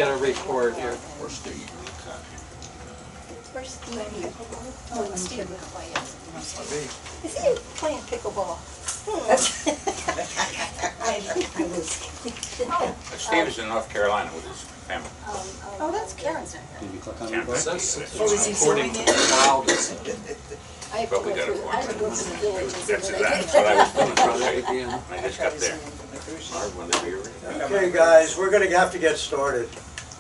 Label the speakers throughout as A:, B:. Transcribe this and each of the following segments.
A: get a report here.
B: Or Steve.
C: Where's Steve? Oh, Steve would play it.
D: Is he playing pickleball? I was.
B: Steve is in North Carolina with his family.
D: Oh, that's Karen's.
E: Did you click on
B: Can't
E: it?
B: think.
D: Oh, is he
A: According to
D: zooming
A: the
D: in?
A: cloud.
C: I have to
B: But we
C: go
B: got a
C: through, I have to go through the villages.
B: That's
C: and then I
B: exactly what I was doing.
A: Try that again.
B: I just got there. Marv, when they were here.
F: Okay, guys, we're gonna have to get started.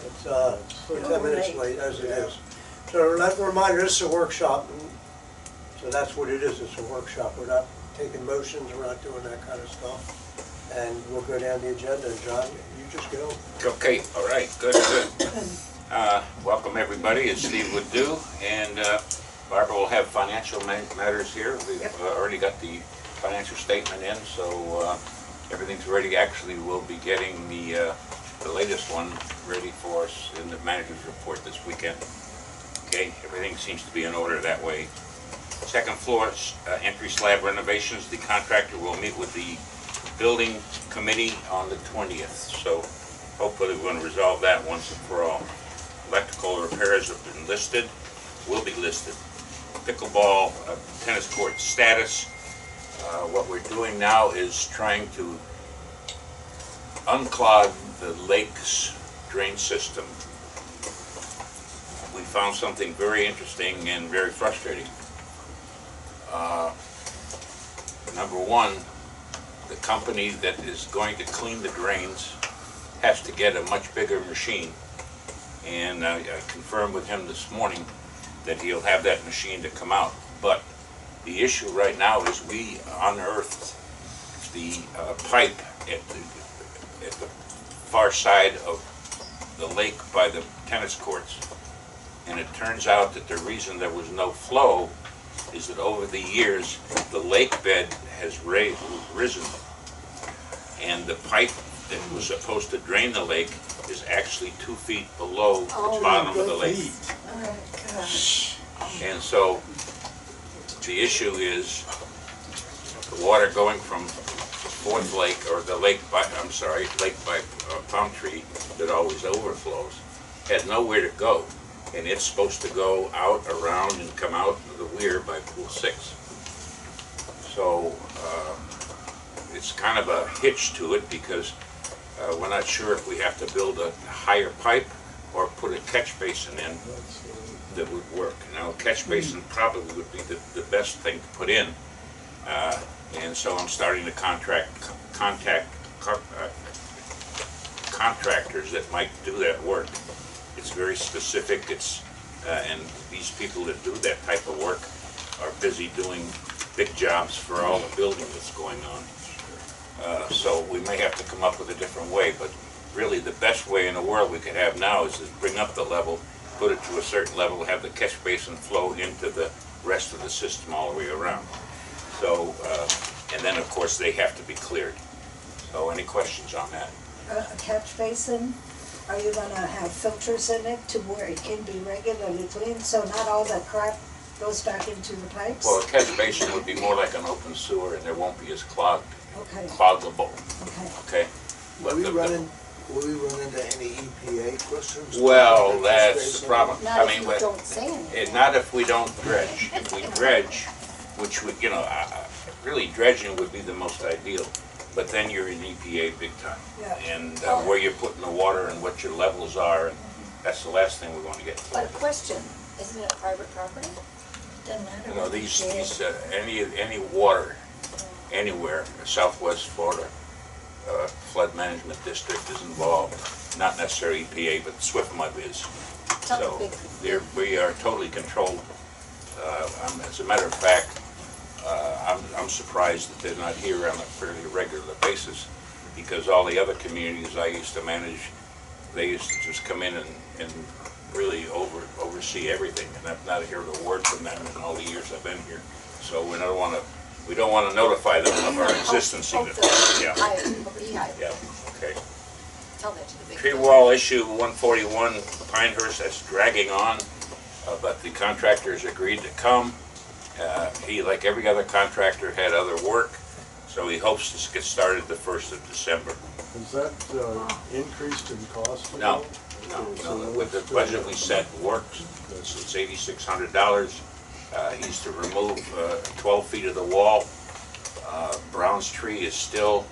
F: It's, we're 10 minutes late as it is. So let me remind you, this is a workshop, so that's what it is, it's a workshop. We're not taking motions, we're not doing that kind of stuff. And we'll go down the agenda, John, you just go.
B: Okay, all right, good, good. Welcome everybody, as Steve would do, and Barbara will have financial matters here. We've already got the financial statement in, so everything's ready. Actually, we'll be getting the latest one ready for us in the manager's report this weekend. Okay, everything seems to be in order that way. Second floor entry slab renovations, the contractor will meet with the building committee on the 20th, so hopefully we're going to resolve that once and for all. Electrical repairs have been listed, will be listed. Pickleball tennis court status. What we're doing now is trying to unclog the lake's drain system. We found something very interesting and very frustrating. Number one, the company that is going to clean the drains has to get a much bigger machine. And I confirmed with him this morning that he'll have that machine to come out. But the issue right now is we unearthed the pipe at the far side of the lake by the tennis courts. And it turns out that the reason there was no flow is that over the years the lake bed has risen, and the pipe that was supposed to drain the lake is actually 2 feet below the bottom of the lake.
D: Oh, gosh.
B: And so the issue is the water going from Fourth Lake, or the lake by, I'm sorry, lake by Palm Tree that always overflows, had nowhere to go. And it's supposed to go out, around, and come out of the weir by Pool 6. So it's kind of a hitch to it, because we're not sure if we have to build a higher pipe or put a catch basin in that would work. Now, a catch basin probably would be the best thing to put in. And so I'm starting to contact contractors that might do that work. It's very specific. It's and these people that do that type of work are busy doing big jobs for all the building that's going on. So we may have to come up with a different way, but really the best way in the world we could have now is to bring up the level, put it to a certain level, have the catch basin flow into the rest of the system all the way around. So, and then of course they have to be cleared. So any questions on that?
D: A catch basin, are you gonna have filters in it to where it can be regularly cleaned, so not all that crap goes back into the pipes?
B: Well, a catch basin would be more like an open sewer, and there won't be as cloggable.
D: Okay.
B: Okay?
E: Will we run into any EPA questions?
B: Well, that's the problem.
C: Not
B: I
C: if
B: mean,
C: you don't say anything.
B: not if we don't dredge. If we dredge, which would, you know, really dredging would be the most ideal. But then you're in EPA big time.
D: Yeah.
B: And where you're putting the water and what your levels are, and that's the last thing we're going to get.
C: But a question, isn't it private property?
D: Doesn't matter.
B: You know, any water anywhere, Southwest Florida Flood Management District is involved. Not necessarily EPA, but SWIFMUD is. So we are totally controlled. As a matter of fact, I'm surprised that they're not here on a fairly regular basis, because all the other communities I used to manage, they used to just come in and really oversee everything, and I've not heard a word from them in all the years I've been here. So we don't want to notify them of our existence either. Yeah. Yeah. Okay.
C: Tell that to the big.
B: Tree wall issue 141 Pinehurst, that's dragging on, but the contractors agreed to come. He, like every other contractor, had other work, so he hopes to get started the 1st of December.
F: Is that increased in cost?
B: No, No, with the budget we set works, it's $8,600. He's to remove 12 feet of the wall. Brown's Tree is still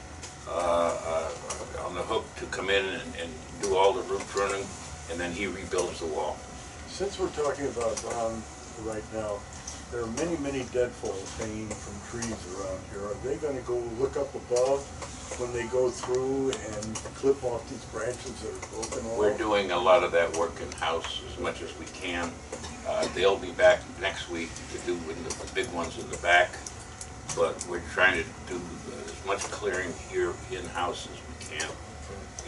B: on the hook to come in and do all the root pruning, and then he rebuilds the wall.
A: Since we're talking about Brown right now, there are many, many deadfalls hanging from trees around here. Are they gonna go look up above when they go through and clip off these branches that are broken off?
B: We're doing a lot of that work in-house as much as we can. They'll be back next week to do with the big ones in the back, but we're trying to do as much clearing here in-house as we can.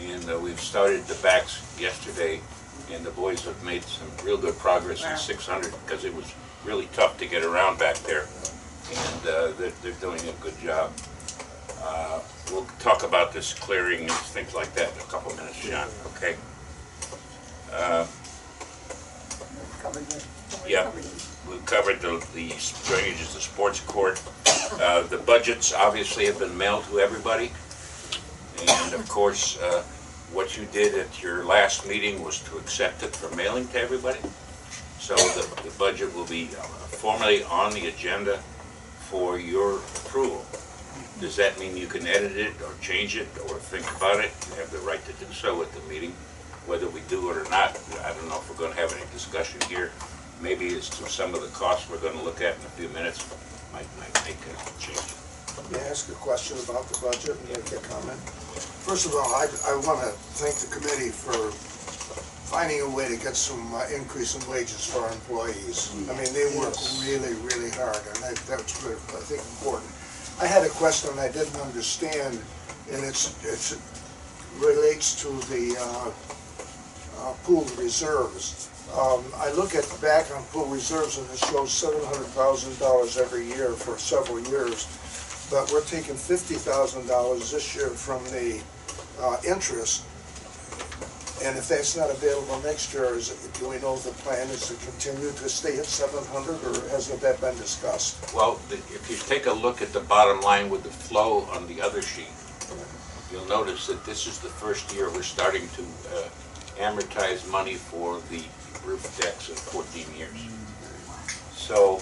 B: And we've started the backs yesterday, and the boys have made some real good progress in 600 because it was really tough to get around back there, and they're doing a good job. We'll talk about this clearing and things like that in a couple of minutes, John, okay? Yeah, we've covered the drainage, the sports court. The budgets obviously have been mailed to everybody. And of course, what you did at your last meeting was to accept it for mailing to everybody. So the budget will be formally on the agenda for your approval. Does that mean you can edit it or change it or think about it? You have the right to do so at the meeting. Whether we do it or not, I don't know if we're going to have any discussion here. Maybe it's to some of the costs we're going to look at in a few minutes. Might make a change.
E: May I ask a question about the budget and make a comment? First of all, I want to thank the committee for finding a way to get some increase in wages for our employees. I mean, they work really, really hard, and that's really, I think, important. I had a question I didn't understand, and it relates to the pool reserves. I look at the back on pool reserves and it shows $700,000 every year for several years, but we're taking $50,000 this year from the interest. And if that's not available next year, do we know if the plan is to continue to stay at 700, or hasn't that been discussed?
B: Well, if you take a look at the bottom line with the flow on the other sheet, you'll notice that this is the first year we're starting to amortize money for the roof decks in 14 years. So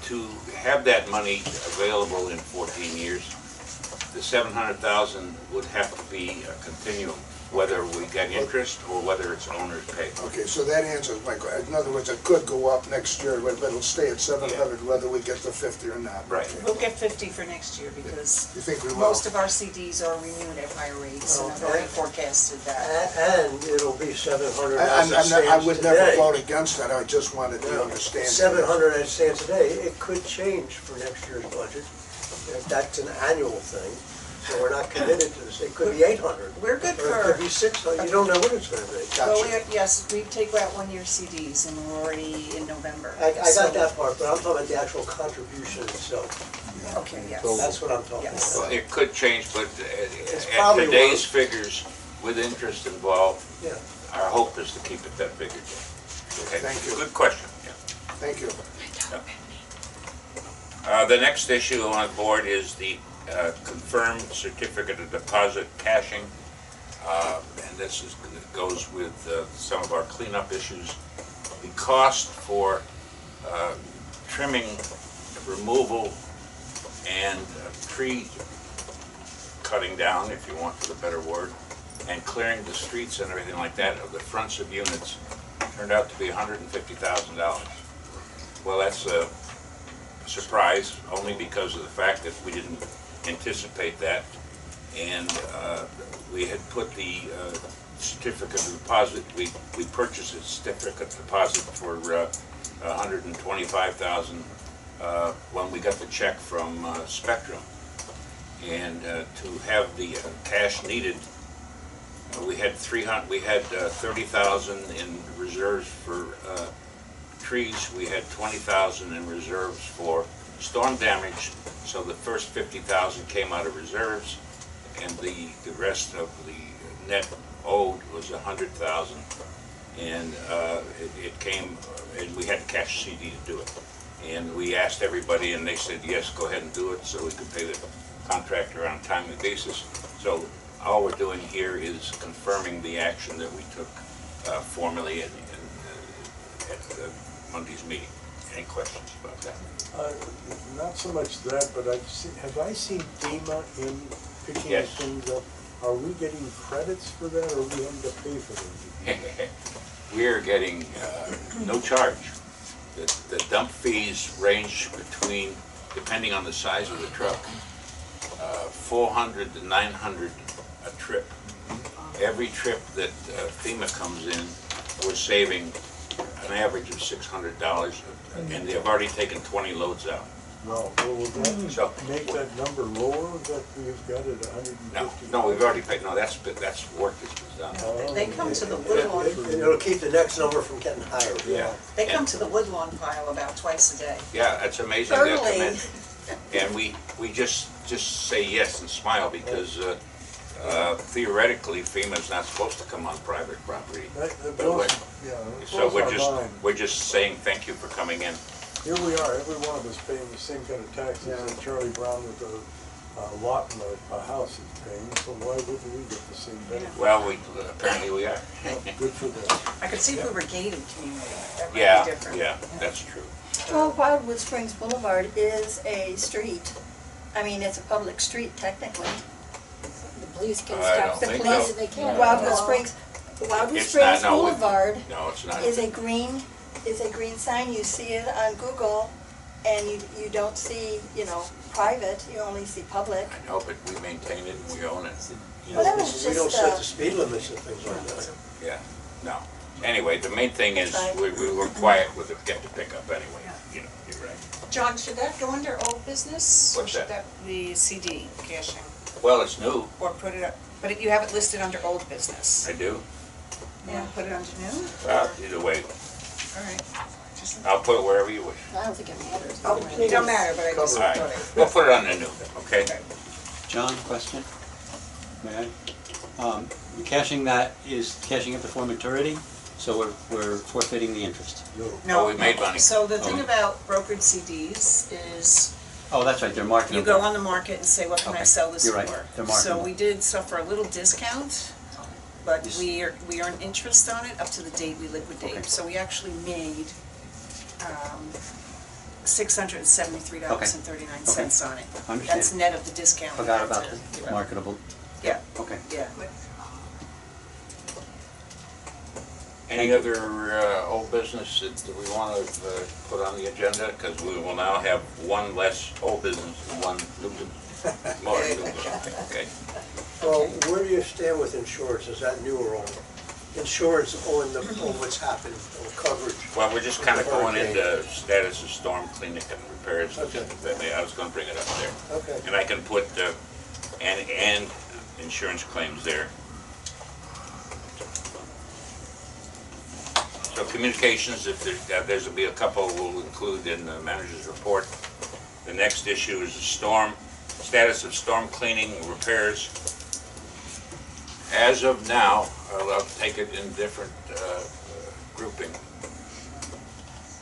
B: to have that money available in 14 years, the 700,000 would have to be a continuum, whether we get interest or whether it's owner's pay.
E: Okay, so that answers my question. In other words, it could go up next year, but it'll stay at 700 whether we get the 50 or not.
B: Right.
E: Okay.
G: We'll get 50 for next year because
E: You think we will?
G: most of our CDs are renewed at higher rates, and I've already forecasted that.
F: And it'll be 700
E: I
F: as it stands
E: would never
F: today.
E: vote against that. I just wanted to understand.
F: 700 as it stands today. It could change for next year's budget. That's an annual thing. So we're not committed to this. It could be 800.
G: We're good
F: Or it
G: for,
F: could be 600. You don't know what it's going to be.
G: well, yes, we take out 1-year CDs and we're already in November.
F: I
G: So-
F: got that part, but I'm talking about the actual contribution itself.
G: Okay, yes.
F: That's what I'm talking
G: Yes.
B: Well,
F: about.
B: it could change, but
F: It's
B: at
F: probably
B: today's
F: worth-
B: figures, with interest involved,
F: Yeah.
B: our hope is to keep it that figure. Okay.
E: Thank you.
B: Good question. Yeah.
E: Thank you.
B: The next issue on the board is the confirmed certificate of deposit cashing. And this goes with some of our cleanup issues. The cost for trimming, removal, and tree cutting down, if you want for the better word, and clearing the streets and everything like that of the fronts of units turned out to be $150,000. Well, that's a surprise, only because of the fact that we didn't anticipate that, and we had put the certificate of deposit, we purchased a certificate of deposit for $125,000 when we got the check from Spectrum, and to have the cash needed, we had $30,000 in reserves for trees. We had $20,000 in reserves for storm damage, so the first $50,000 came out of reserves, and the rest of the net owed was $100,000, and it came, and we had cash CD to do it. And we asked everybody, and they said yes, go ahead and do it, so we could pay the contractor on a timely basis. So all we're doing here is confirming the action that we took formally at Monday's meeting. Any questions about that?
A: Not so much that, but have I seen FEMA in picking
B: Yes.
A: things up? Are we getting credits for that, or are we having to pay for them?
B: We're getting no charge. The dump fees range between, depending on the size of the truck, 400 to 900 a trip. Every trip that FEMA comes in, we're saving an average of $600, and they've already taken 20 loads out.
A: Well, will that
B: So-
A: make that number lower that we've got at 150?
B: No, we've already paid, no, that's work that's been done.
A: Oh,
G: They come to the Woodlawn,
F: And it'll keep the next number from getting higher.
B: Yeah.
G: they come to the Woodlawn pile about twice a day.
B: Yeah, it's amazing they'll come in.
C: Early.
B: And we just say yes and smile because theoretically FEMA's not supposed to come on private property.
A: That
B: But
A: blows,
B: we're-
A: yeah, it
B: So
A: blows our mind.
B: we're just saying thank you for coming in.
A: Here we are, every one of us paying the same kind of taxes that Charlie Brown with a lot and a house is paying, so why wouldn't we get the same benefit?
B: Well, apparently we are.
A: Well, good for them.
G: I could see if we were gated community, that might
B: Yeah,
G: be different.
B: yeah, that's true.
C: Well, Wildwood Springs Boulevard is a street. I mean, it's a public street technically.
H: The police can
B: I
H: stop
B: don't
H: the
B: think
H: police
B: so.
H: if they can.
C: Wildwood Springs, Wildwood
B: It's not,
C: Springs
B: no,
C: Boulevard
B: No, it's not.
C: is a green sign. You see it on Google, and you don't see, private, you only see public.
B: I know, but we maintain it and we own it.
C: Well, that was
F: We don't
C: just,
F: set the speed limits and things like that.
B: Yeah, no. Anyway, the main thing is
C: Right.
B: we were quiet with the get to pick up anyway, you're right.
G: John, should that go under old business?
B: What's
G: Or should
B: that?
G: the CD caching,
B: Well, it's new,
G: or put it up, but you have it listed under old business?
B: I do.
G: Yeah. Put it under new?
B: Either way,
G: All right. Just-
B: I'll put it wherever you wish.
H: I don't think it matters.
G: Oh, it don't matter, but I just
B: All right,
G: thought it.
B: we'll put it on the new, okay?
I: John, question? May I? Cashing that is cashing it before maturity, so we're forfeiting the interest.
B: No, we made money.
G: So the thing
I: Oh.
G: about brokered CDs is
I: Oh, that's right, they're marketable.
G: you go on the market and say, what can I
I: Okay,
G: sell this
I: you're right,
G: for?
I: they're
G: So
I: marketable.
G: we did suffer a little discount, but
I: Yes.
G: we earn interest on it up to the date we liquidate.
I: Okay.
G: So we actually made $673.39 on it.
I: Understand.
G: That's net of the discount. we
I: Forgot
G: had
I: about
G: to
I: the
G: give up.
I: marketable,
G: Yeah,
I: okay.
G: yeah.
B: Any other old business that we want to put on the agenda? Because we will now have one less old business and one new business. More new business, okay.
F: Well, where do you stand with insurance? Is that new or old? Insurance on what's happened, on coverage.
B: Well, we're just kind of going into status of storm cleaning and repairs.
F: Okay.
B: I was going to bring it up there.
F: Okay.
B: And I can put, and insurance claims there. So communications, if there's will be a couple we'll include in the manager's report. The next issue is the status of storm cleaning and repairs. As of now, I'll take it in different grouping.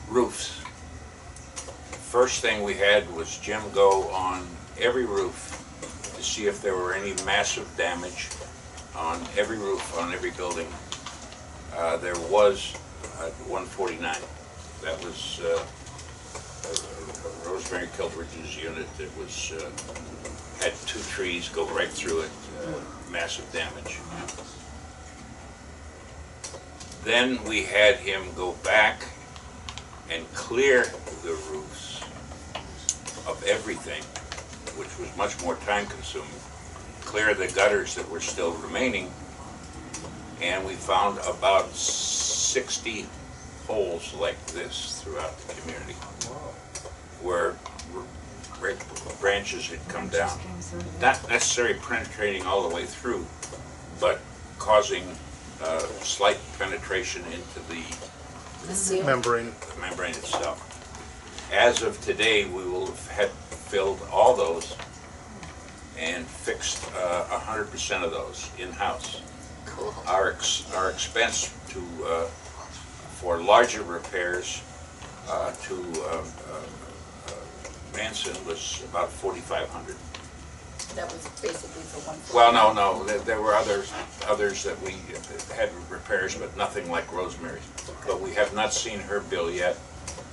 B: Roofs. First thing we had was Jim go on every roof to see if there were any massive damage on every roof, on every building. There was 149. That was Rosemary Kilbridge's unit that was, had 2 trees go right through it, massive damage. Then we had him go back and clear the roofs of everything, which was much more time consuming. Clear the gutters that were still remaining, and we found about 60 holes like this throughout the community where branches had come down. Not necessarily penetrating all the way through, but causing slight penetration into the
H: Membrane.
B: membrane itself. As of today, we will have filled all those and fixed 100% of those in-house.
H: Cool.
B: Our expense for larger repairs to Manson was about $4,500.
H: That was basically for one.
B: Well, no, there were others that we had repairs, but nothing like Rosemary's. But we have not seen her bill yet,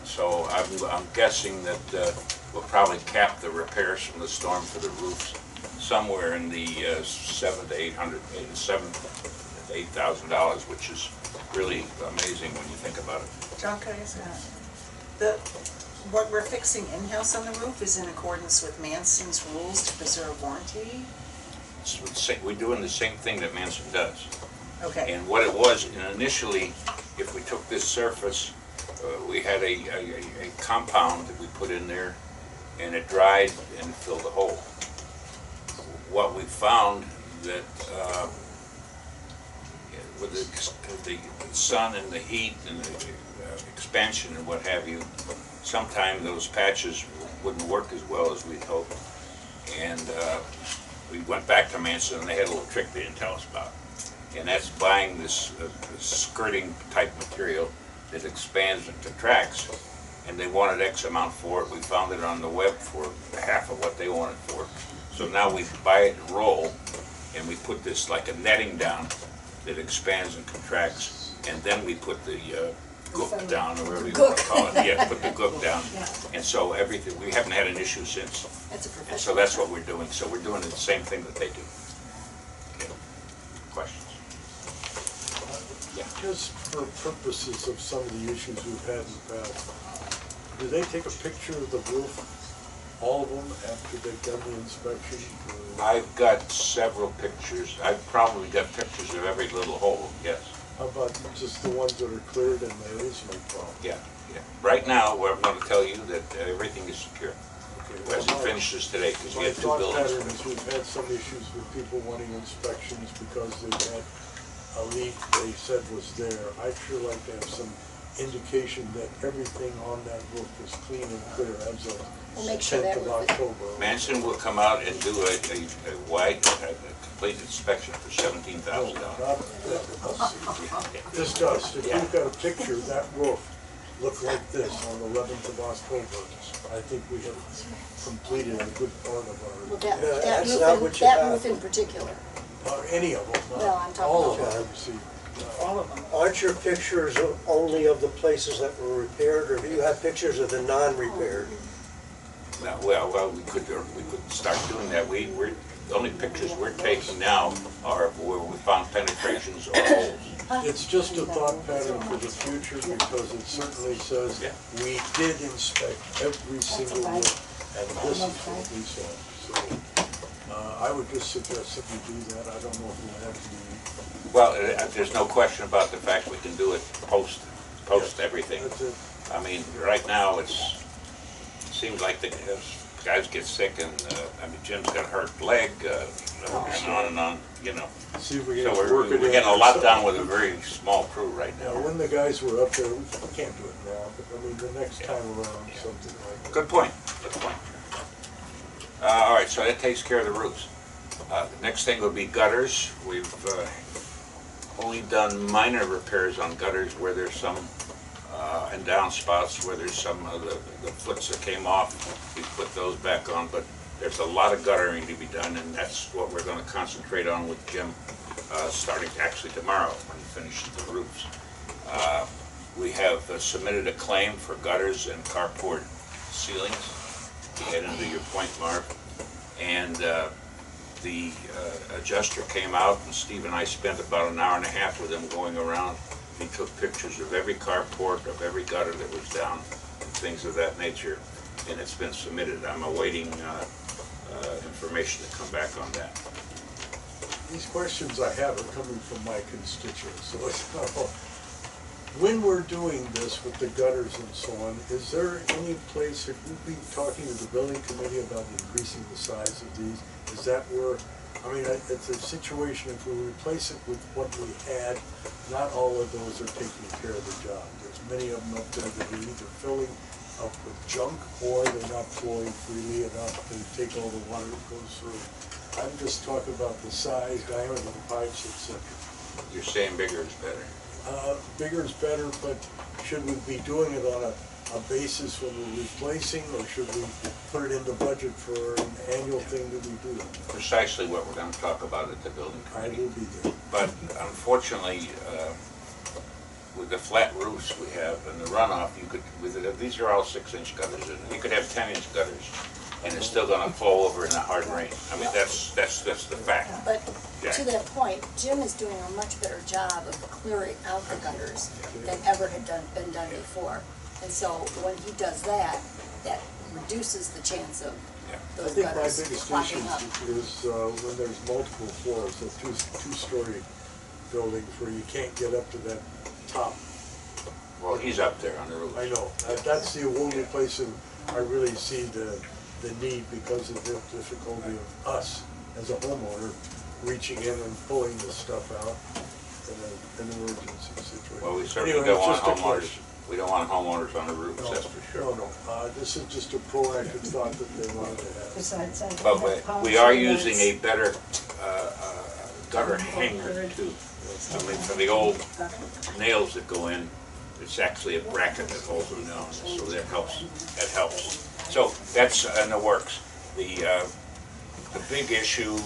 B: so I'm guessing that we'll probably cap the repairs from the storm for the roofs somewhere in the $700 to $8,000, which is really amazing when you think about it.
G: John, can I ask what we're fixing in-house on the roof is in accordance with Manson's rules to preserve warranty?
B: We're doing the same thing that Manson does.
G: Okay.
B: And what it was, initially, if we took this surface, we had a compound that we put in there, and it dried and filled the hole. What we found that with the sun and the heat and the expansion and what have you, sometimes those patches wouldn't work as well as we'd hoped. And we went back to Manson, and they had a little trick they didn't tell us about. And that's buying this skirting type material that expands and contracts. And they wanted X amount for it. We found it on the web for half of what they wanted for it. So now we buy it in roll, and we put this like a netting down that expands and contracts, and then we put the gook down, or whatever you want to call it. Yeah, put the gook down. And so everything, we haven't had an issue since.
H: That's a
B: And
H: professional.
B: so that's what we're doing. So we're doing the same thing that they do. Okay. Questions? Yeah.
A: Just for purposes of some of the issues we've had in the past, do they take a picture of the roof, all of them, after they've done the inspection?
B: I've got several pictures. I've probably got pictures of every little hole, yes.
A: How about just the ones that are cleared and there is no problem?
B: Yeah. Right now, I'm going to tell you that everything is secure.
A: Okay,
B: As it finishes today, because we
A: my
B: had two
A: thought
B: buildings.
A: pattern is we've had some issues with people wanting inspections because they've had a leak they said was there. I'd sure like to have some indication that everything on that roof is clean and clear as of
H: We'll make sure
A: 10th
H: that
A: of
H: roof is-
A: October.
B: Manson will come out and do a complete inspection for $17,000.
A: This does. If
B: Yeah.
A: you've got a picture, that roof looked like this on the 11th of October. I think we have completed a good part of
H: Well,
A: our,
F: that's not what you
H: that
F: have.
H: roof in particular.
A: any of them,
H: Well, I'm
A: not
H: talking
A: all of
F: about-
A: them, you see.
G: All of them.
F: Aren't your pictures only of the places that were repaired, or do you have pictures of the non-repaired?
B: Now, well, we could start doing that. The only pictures we're taking now are where we found penetrations or holes.
A: It's just a thought pattern for the future because it certainly says
B: Yeah.
A: we did inspect every single roof and this is what we saw. So I would just suggest that we do that. I don't know if we'll have to be.
B: Well, there's no question about the fact we can do it post everything.
A: That's it.
B: I mean, right now, it seems like the guys get sick, and Jim's got a hurt leg, and on, you know.
A: See if we
B: So
A: can
B: we're
A: work it in.
B: getting a lot done with a very small crew right
A: Now,
B: now.
A: when the guys were up there, we can't do it now, but I mean, the next time around, something like that.
B: Good point, good point. All right, so that takes care of the roofs. The next thing would be gutters. We've only done minor repairs on gutters where there's some and downspouts where there's some of the foots that came off. We put those back on, but there's a lot of guttering to be done, and that's what we're going to concentrate on with Jim starting actually tomorrow when he finishes the roofs. We have submitted a claim for gutters and carport ceilings to get into your point, Marv. And the adjuster came out, and Steve and I spent about an hour and a half with him going around. He took pictures of every carport, of every gutter that was down, and things of that nature, and it's been submitted. I'm awaiting information to come back on that.
A: These questions I have are coming from my constituents, so when we're doing this with the gutters and so on, is there any place, have we been talking to the building committee about increasing the size of these? Is that where, I mean, it's a situation, if we replace it with what we had, not all of those are taking care of the job. There's many of them up there that are either filling up with junk or they're not flowing freely enough to take all the water that goes through. I'm just talking about the size, diameter of the pipes, etc.
B: You're saying bigger is better.
A: Bigger is better, but should we be doing it on a a basis when we're replacing, or should we put it in the budget for an annual thing that we do?
B: Precisely what we're gonna talk about at the building
A: I
B: committee.
A: will be there.
B: But unfortunately, with the flat roofs we have and the runoff, these are all 6-inch gutters, and you could have 10-inch gutters, and it's still gonna flow over in a hard rain. I mean, that's the fact.
H: But
B: Yeah.
H: to that point, Jim is doing a much better job of clearing out the gutters than ever had been done before. And so when he does that, that reduces the chance of
B: Yeah.
A: I
H: those
A: think my
H: gutters
A: biggest issue
H: clogging up.
A: is when there's multiple floors, so two-story buildings where you can't get up to that top.
B: Well, he's up there on the roof.
A: I know, that's the only place that I really see the need, because of the difficulty of us as a homeowner reaching in and pulling this stuff out in an emergency situation.
B: Well, we certainly
A: Anyway,
B: don't
A: it's
B: want
A: just a
B: homeowners,
A: question.
B: we don't want homeowners on the roofs, that's for sure.
A: No, this is just a proactive thought that they wanted to have.
D: Besides, I
B: But
D: have pumps
B: we are
D: and
B: using a
D: that's-
B: better gutter hanger too. I mean, for the old nails that go in, it's actually a bracket that holds them down, so that helps, So that's in the works. The big issue,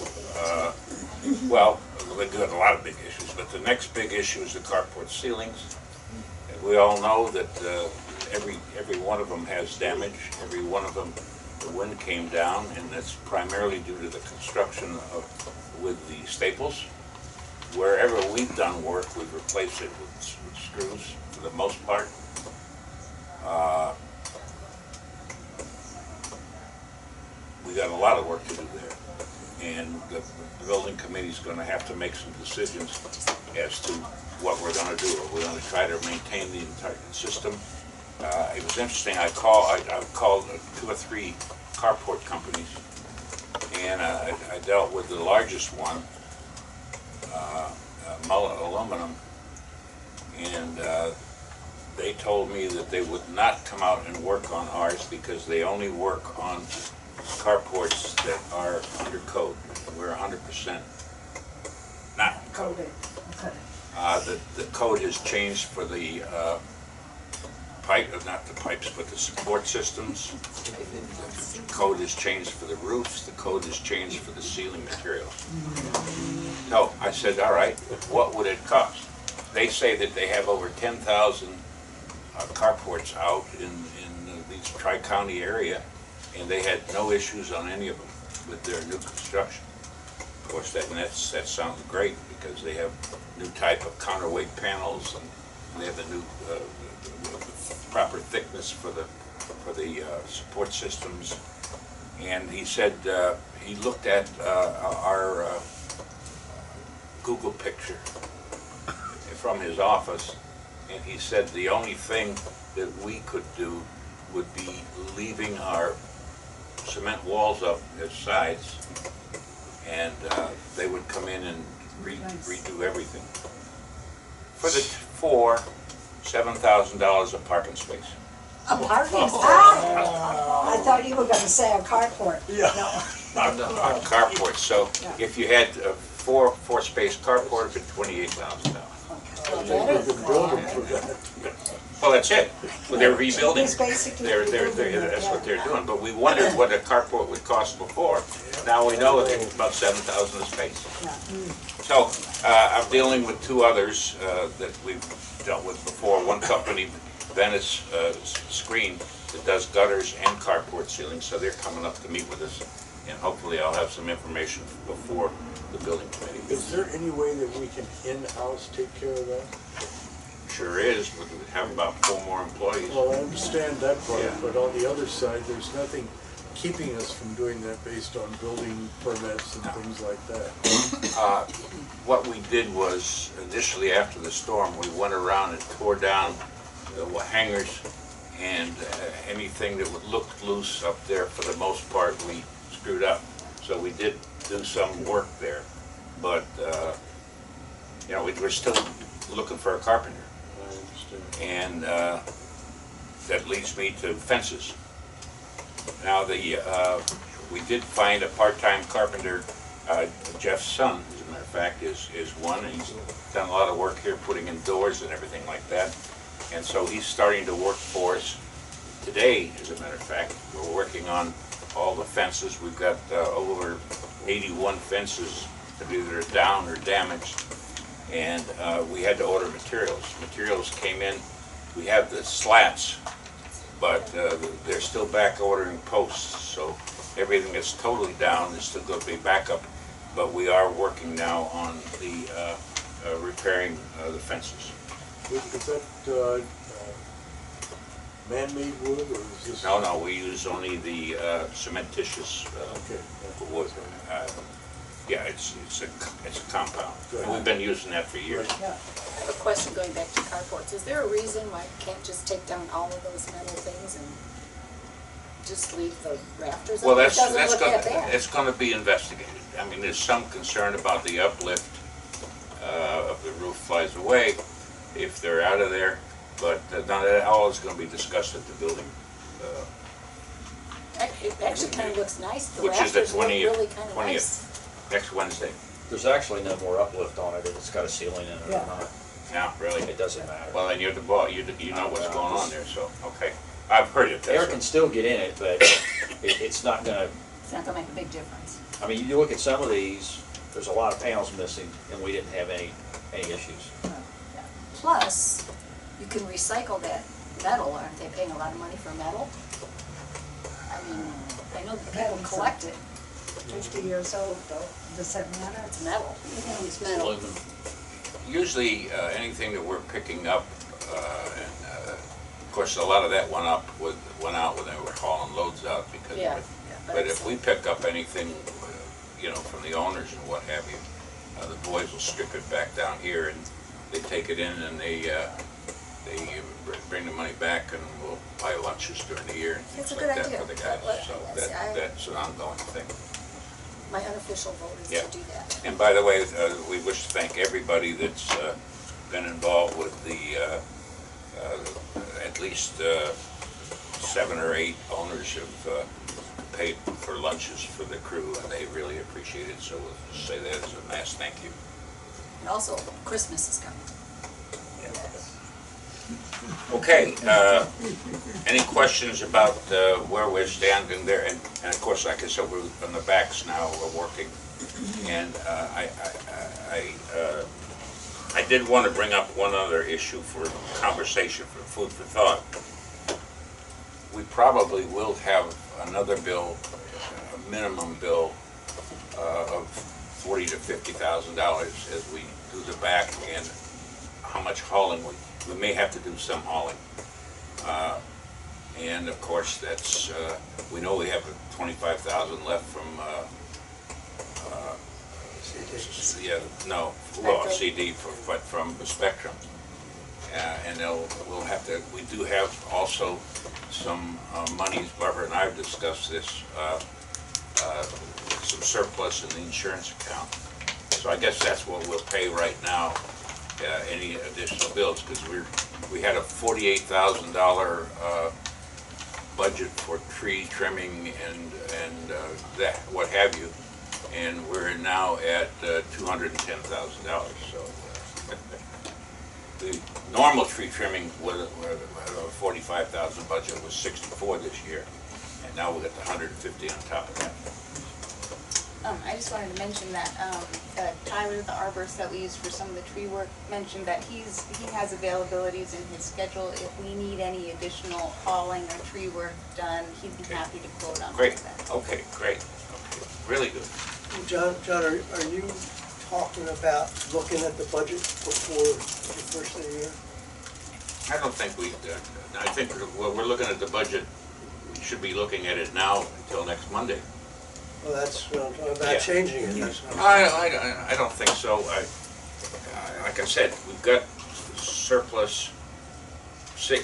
B: well, we've got a lot of big issues, but the next big issue is the carport ceilings. We all know that every one of them has damage, every one of them, the wind came down, and that's primarily due to the construction with the staples. Wherever we've done work, we've replaced it with screws for the most part. We got a lot of work to do there, and the building committee's going to have to make some decisions as to what we're going to do. Are we going to try to maintain the entire system? It was interesting. I called 2 or 3 carport companies, and I dealt with the largest one, Mullet Aluminum, and they told me that they would not come out and work on ours because they only work on carports that are under code. We're 100% not code.
D: Okay.
B: The code has changed for the not the pipes, but the support systems. The code has changed for the roofs. The code has changed for the ceiling materials. So I said, all right, what would it cost? They say that they have over 10,000 carports out in the tri-county area, and they had no issues on any of them with their new construction. Of course, that sounds great because they have new type of counterweight panels, and they have the new proper thickness for the support systems. And he said he looked at our Google picture from his office, and he said the only thing that we could do would be leaving our cement walls up as sides, and they would come in and redo everything for $7,000 a parking space.
D: A parking space? I thought you were gonna say a carport.
A: Yeah.
B: On carports. So if you had a four-space carport, it'd be $28,000.
A: We've been building for that.
B: Well, that's it. Well, they're rebuilding.
D: It's basically
B: That's what they're doing. But we wondered what a carport would cost before. Now we know it's about $7,000 a space. So I'm dealing with 2 others that we've dealt with before. One company, Venice Screen, that does gutters and carport ceilings. So they're coming up to meet with us, and hopefully I'll have some information before the building committee.
A: Is there any way that we can in-house take care of that?
B: Sure is, but we have about 4 more employees.
A: Well, I understand that part,
B: Yeah.
A: but on the other side, there's nothing keeping us from doing that based on building permits and things like that.
B: What we did was, initially after the storm, we went around and tore down the hangers, and anything that would look loose up there, for the most part, we screwed up. So we did do some work there, but we're still looking for a carpenter.
A: I understand.
B: And that leads me to fences. Now, we did find a part-time carpenter. Jeff's son, as a matter of fact, is one, and he's done a lot of work here, putting in doors and everything like that. And so he's starting to work for us. today, as a matter of fact, we're working on all the fences. We've got over 81 fences that either are down or damaged, and we had to order materials. Materials came in. We have the slats, but they're still back ordering posts, so everything that's totally down is still going to be backup, but we are working now on the repairing the fences.
A: Is that man-made wood, or is this?
B: No, we use only the cementitious
A: Okay.
B: wood. Yeah, it's a compound. And we've been using that for years.
H: I have a question going back to carports. Is there a reason why you can't just take down all of those metal things and just leave the rafters up?
B: Well,
H: It doesn't look that bad.
B: it's going to be investigated. I mean, there's some concern about the uplift of the roof flies away if they're out of there, but not all is going to be discussed at the building.
H: It actually kind of looks nice. The
B: Which is the
H: rafters look
B: 20th
H: really kind of
B: 20th.
H: nice.
B: Next Wednesday.
J: There's actually no more uplift on it if it's got a ceiling in it or not.
B: Yeah, really?
J: It doesn't matter.
B: Well, then you're the boss. You know what's going on there, so, okay. I've heard it.
J: Air can still get in it, but it's not gonna,
H: It's not gonna make a big difference.
J: I mean, you look at some of these, there's a lot of panels missing, and we didn't have any issues.
H: Yeah. Plus, you can recycle that metal. Aren't they paying a lot of money for metal? I mean, I know that people collect it.
D: 50 years old though, does that matter?
H: It's metal. It's metal.
B: Usually, anything that we're picking up, and of course, a lot of that went out when they were hauling loads out because
H: Yeah.
B: of it. But if we pick up anything, from the owners and what have you, the boys will strip it back down here and they take it in and they bring the money back and we'll buy lunches during the year and
H: That's
B: things
H: a
B: like
H: good
B: that
H: idea.
B: for the guys. So
H: Yes,
B: that's an ongoing thing.
H: My unofficial vote is
B: Yeah.
H: to do that.
B: And by the way, we wish to thank everybody that's been involved with the, at least 7 or 8 owners have paid for lunches for the crew, and they really appreciate it, so we'll just say that as a mass thank you.
H: And also, Christmas is coming.
B: Okay, any questions about where we're standing there? And of course, like I said, we're on the backs now, we're working. And I did want to bring up one other issue for conversation, for food for thought. We probably will have another bill, a minimum bill of $40,000 to $50,000 as we do the back and how much hauling we may have to do some hauling. And of course, that's, we know we have 25,000 left from, CD, but from the Spectrum. And we'll have to, we do have also some monies, Barbara and I have discussed this, some surplus in the insurance account. So I guess that's what we'll pay right now, any additional bills, because we had a $48,000 budget for tree trimming and that, what have you, and we're now at $210,000. So the normal tree trimming with a $45,000 budget was $64 this year, and now we got the $150 on top of that.
G: I just wanted to mention that Tyler, the arborist that we use for some of the tree work, mentioned that he has availabilities in his schedule. If we need any additional hauling or tree work done, he'd be happy to quote on
B: Great.
G: that.
B: Okay, great. Okay, really good.
F: John, are you talking about looking at the budget before the first of the year?
B: I don't think I think when we're looking at the budget, we should be looking at it now until next Monday.
F: Well, that's what I'm talking about,
B: Yeah.
F: changing it. That's what I'm-
B: I don't think so. Like I said, we've got surplus,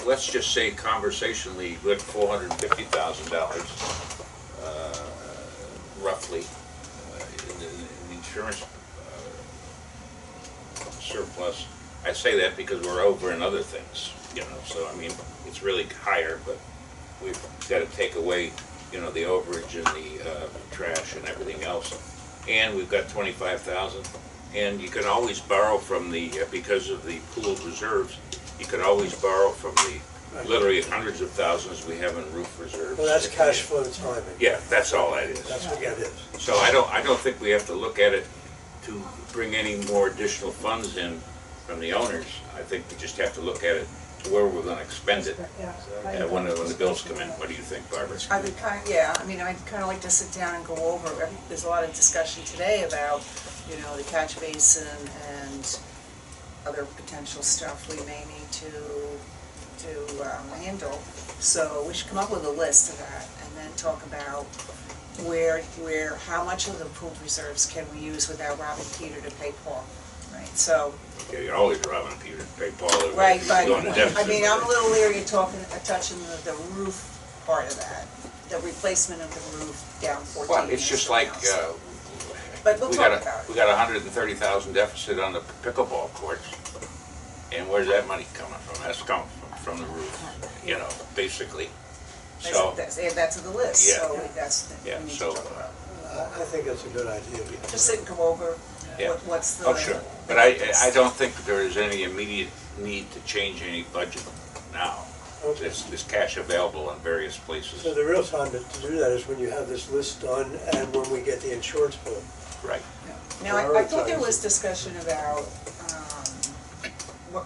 B: let's just say conversationally, we had $450,000 roughly in the insurance surplus. I say that because we're over in other things, so I mean, it's really higher, but we've got to take away the overage and the trash and everything else. And we've got 25,000. And you can always borrow from the, because of the pooled reserves, you could always borrow from the literally hundreds of thousands we have in roof reserves.
F: Well, that's cash flow timing.
B: Yeah, that's all that is.
F: That's what that is.
B: So I don't think we have to look at it to bring any more additional funds in from the owners. I think we just have to look at it to where we're gonna expend it when the bills come in. What do you think, Barbara?
K: I would I'd kind of like to sit down and go over, there's a lot of discussion today about, you know, the catch basin and other potential stuff we may need to handle. So we should come up with a list of that and then talk about how much of the pool reserves can we use without robbing Peter to pay Paul, right? So.
B: Yeah, you're always robbing Peter to pay Paul.
K: Right, but,
B: Going to deficit.
K: I mean, I'm a little leery of touching the roof part of that, the replacement of the roof down 14
B: Well, it's just like,
K: but we'll
B: we
K: talk
B: got
K: about it.
B: we got $130,000 deficit on the pickleball courts. And where's that money coming from? That's coming from the roof, you know, basically. So,
K: Add that to the list,
B: Yeah.
K: so that's,
B: Yeah,
K: we need to
B: so,
K: talk about.
F: I think that's a good idea.
K: Just sit and go over
B: Yeah.
K: what's the.
B: oh, sure. But I don't think there is any immediate need to change any budget now.
F: Okay.
B: There's cash available in various places.
F: So the real time to do that is when you have this list done and when we get the insurance bill.
B: Right.
K: Now, I thought there was discussion about,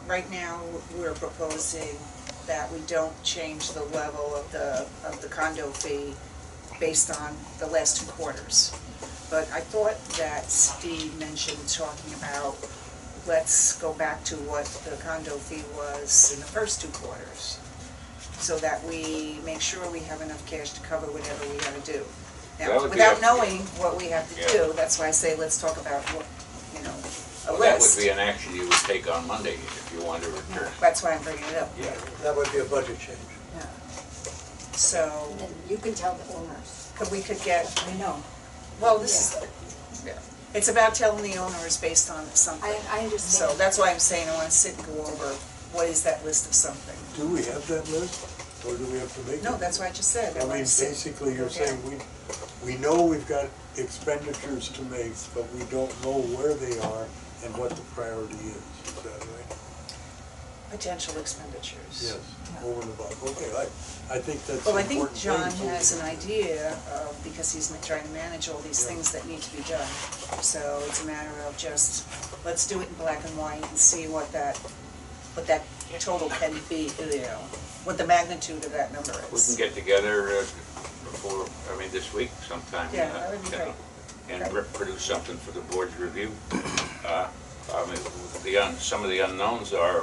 K: right now, we're proposing that we don't change the level of the condo fee based on the last 2 quarters. But I thought that Steve mentioned talking about, let's go back to what the condo fee was in the first 2 quarters, so that we make sure we have enough cash to cover whatever we gotta do.
B: That
K: Now,
B: would be
K: without
B: up-
K: knowing what we have to
B: Yeah.
K: do, that's why I say let's talk about what, you know, a
B: Well, that
K: list.
B: would be an action you would take on Monday if you wanted to return.
K: That's why I'm bringing it up.
B: Yeah.
F: That would be a budget change.
K: Yeah. So,
H: And then you can tell the owners.
K: we could get,
H: I know,
K: well, this is, it's about telling the owners based on something.
H: I understand.
K: So that's why I'm saying I wanna sit and go over, what is that list of something?
A: Do we have that list, or do we have to make it?
K: No, that's what I just said.
A: I mean,
K: wanna sit-
A: basically, you're
K: go down.
A: saying we know we've got expenditures to make, but we don't know where they are and what the priority is that right?
K: Potential expenditures.
A: Yes, over and above. Okay, I think that's
K: Well, I
A: important.
K: think John
A: thing, so
K: has
A: we
K: an
A: can-
K: idea of, because he's trying to manage all these
A: Yeah.
K: things that need to be done. So it's a matter of just, let's do it in black and white and see what that total can be, you know, what the magnitude of that number
B: We
K: is.
B: can get together this week sometime.
K: Yeah, that would be
B: you know,
K: great.
B: And
K: Okay.
B: produce something for the board's review. Some of the unknowns are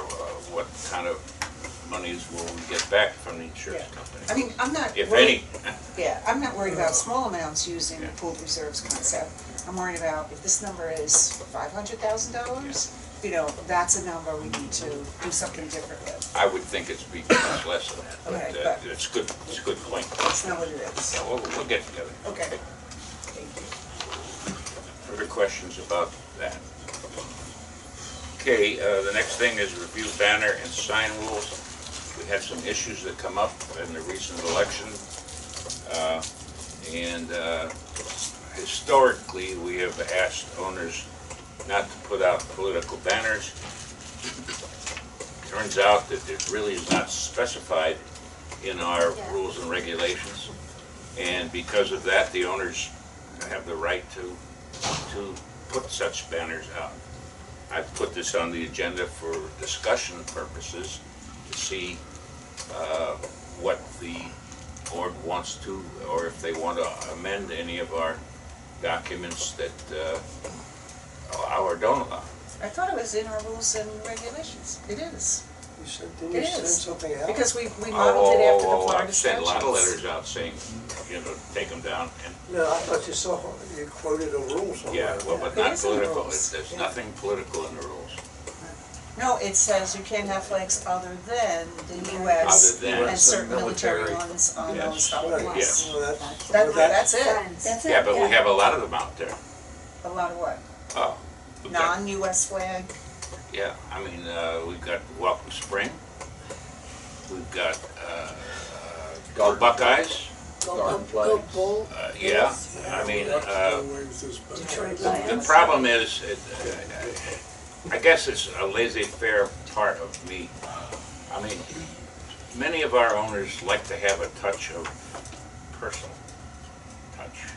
B: what kind of monies will we get back from the insurance
K: Yeah.
B: company,
K: I mean, I'm not
B: if
K: worried,
B: any.
K: yeah, I'm not worried about small amounts using the
B: Yeah.
K: pooled reserves concept. I'm worried about if this number is $500,000, you know, that's a number we need to do something different with.
B: I would think it's be much less than that,
K: Okay,
B: but
K: but-
B: it's good, it's a good point.
K: That's not what it is.
B: Yeah, we'll get together.
K: Okay. Thank you.
B: Further questions about that? Okay, the next thing is review banner and sign rules. We had some issues that come up in the recent election. Historically, we have asked owners not to put out political banners. Turns out that it really is not specified in our rules and regulations. And because of that, the owners have the right to put such banners out. I've put this on the agenda for discussion purposes to see what the board wants to, or if they want to amend any of our documents that allow or don't allow.
K: I thought it was in our rules and regulations. It is.
F: Didn't you
K: It
F: send
K: is.
F: something out?
K: Because we modeled it after the Florida
B: I've sent a lot of
K: statutes.
B: letters out saying, take them down, and,
F: No, I thought you quoted a rule somewhere.
B: yeah, well, but
K: It
B: not
K: is in the
B: political.
K: rules.
B: There's
K: Yeah.
B: nothing political in the rules.
K: No, it says you can't have flags other than the US
B: Other than
K: and certain military
B: military.
K: ones on
B: Yes.
K: those
F: Right,
K: documents.
B: Yes.
F: Well,
K: That's it.
H: That's
B: Yeah, but we have a lot of them out there.
K: A lot of what?
B: Oh, we've got-
K: Non-US flag?
B: Yeah, I mean, we've got Welcome Spring. We've got Go Buckeyes.
H: Go Bull.
B: Yeah, I mean,
H: Detroit
B: the
H: Lions.
B: problem is, I guess it's a laissez-faire part of me. I mean, many of our owners like to have a touch of personal touch.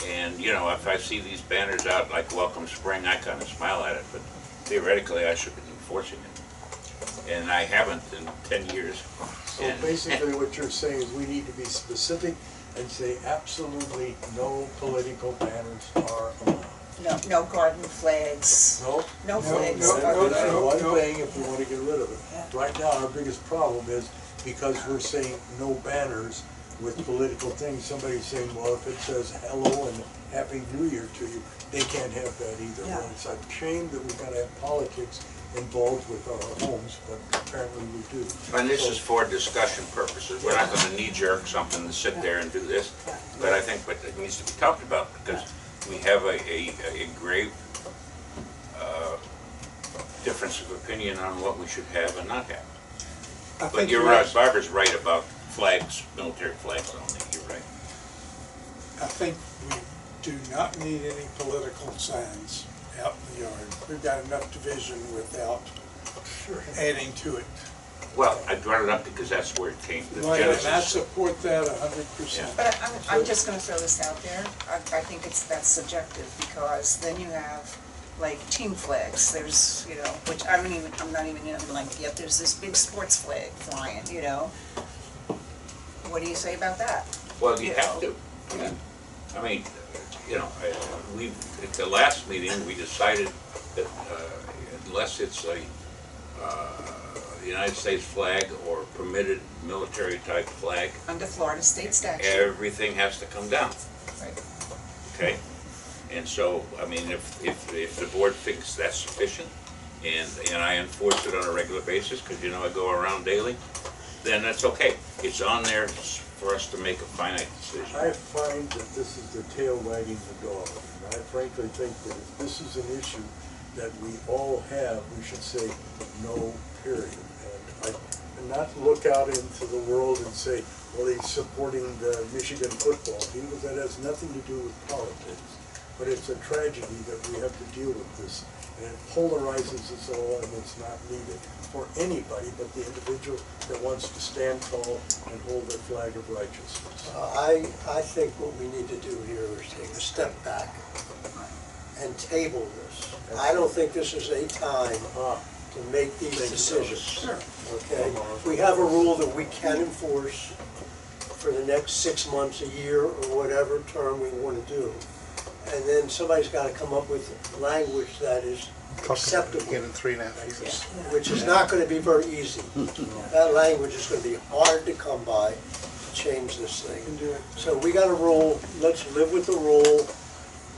B: And, you know, if I see these banners out like Welcome Spring, I kind of smile at it, but theoretically I should be enforcing it. And I haven't in 10 years.
A: So basically what you're saying is we need to be specific and say absolutely no political banners are allowed.
K: No garden flags.
A: No?
K: No flags.
A: That's one thing if we want to get rid of it. Right now, our biggest problem is because we're saying no banners with political things, somebody's saying, well, if it says hello and Happy New Year to you, they can't have that either.
D: Yeah.
A: Well, it's a shame that we've got to have politics involved with our homes, but apparently we do.
B: And this is for discussion purposes. We're not going to knee-jerk something to sit there and do this. But I think it needs to be talked about because we have a grave difference of opinion on what we should have and not have. But you're right, Barbara's right about flags, military flags only, you're right.
L: I think we do not need any political signs out in the yard. We've got enough division without adding to it.
B: Well, I brought it up because that's where it came, the
L: Right, and I
B: genesis.
L: support that 100%.
K: But I'm just gonna throw this out there. I think that's subjective because then you have like team flags. There's, you know, which I'm not even like, yet there's this big sports flag flying, you know. What do you say about that?
B: Well, you have to. I mean, you know, at the last meeting, we decided that unless it's a United States flag or permitted military type flag,
K: Under Florida state statute.
B: everything has to come down.
K: Right.
B: Okay? And so, I mean, if the board thinks that's sufficient, and I enforce it on a regular basis, because you know I go around daily, then that's okay. It's on there for us to make a finite decision.
A: I find that this is the tail wagging the dog. And I frankly think that if this is an issue that we all have, we should say no, period. And not look out into the world and say, well, he's supporting the Michigan football team, but that has nothing to do with politics. But it's a tragedy that we have to deal with this. And it polarizes us all, and it's not needed for anybody but the individual that wants to stand tall and hold the flag of righteousness.
F: I think what we need to do here is take a step back and table this. I don't think this is a time to make these decisions. Okay? We have a rule that we can enforce for the next 6 months, a year, or whatever term we want to do. And then somebody's got to come up with language that is acceptable.
L: Again in 3.5 years.
F: Which is not going to be very easy. That language is going to be hard to come by to change this thing. So we got a rule, let's live with the rule.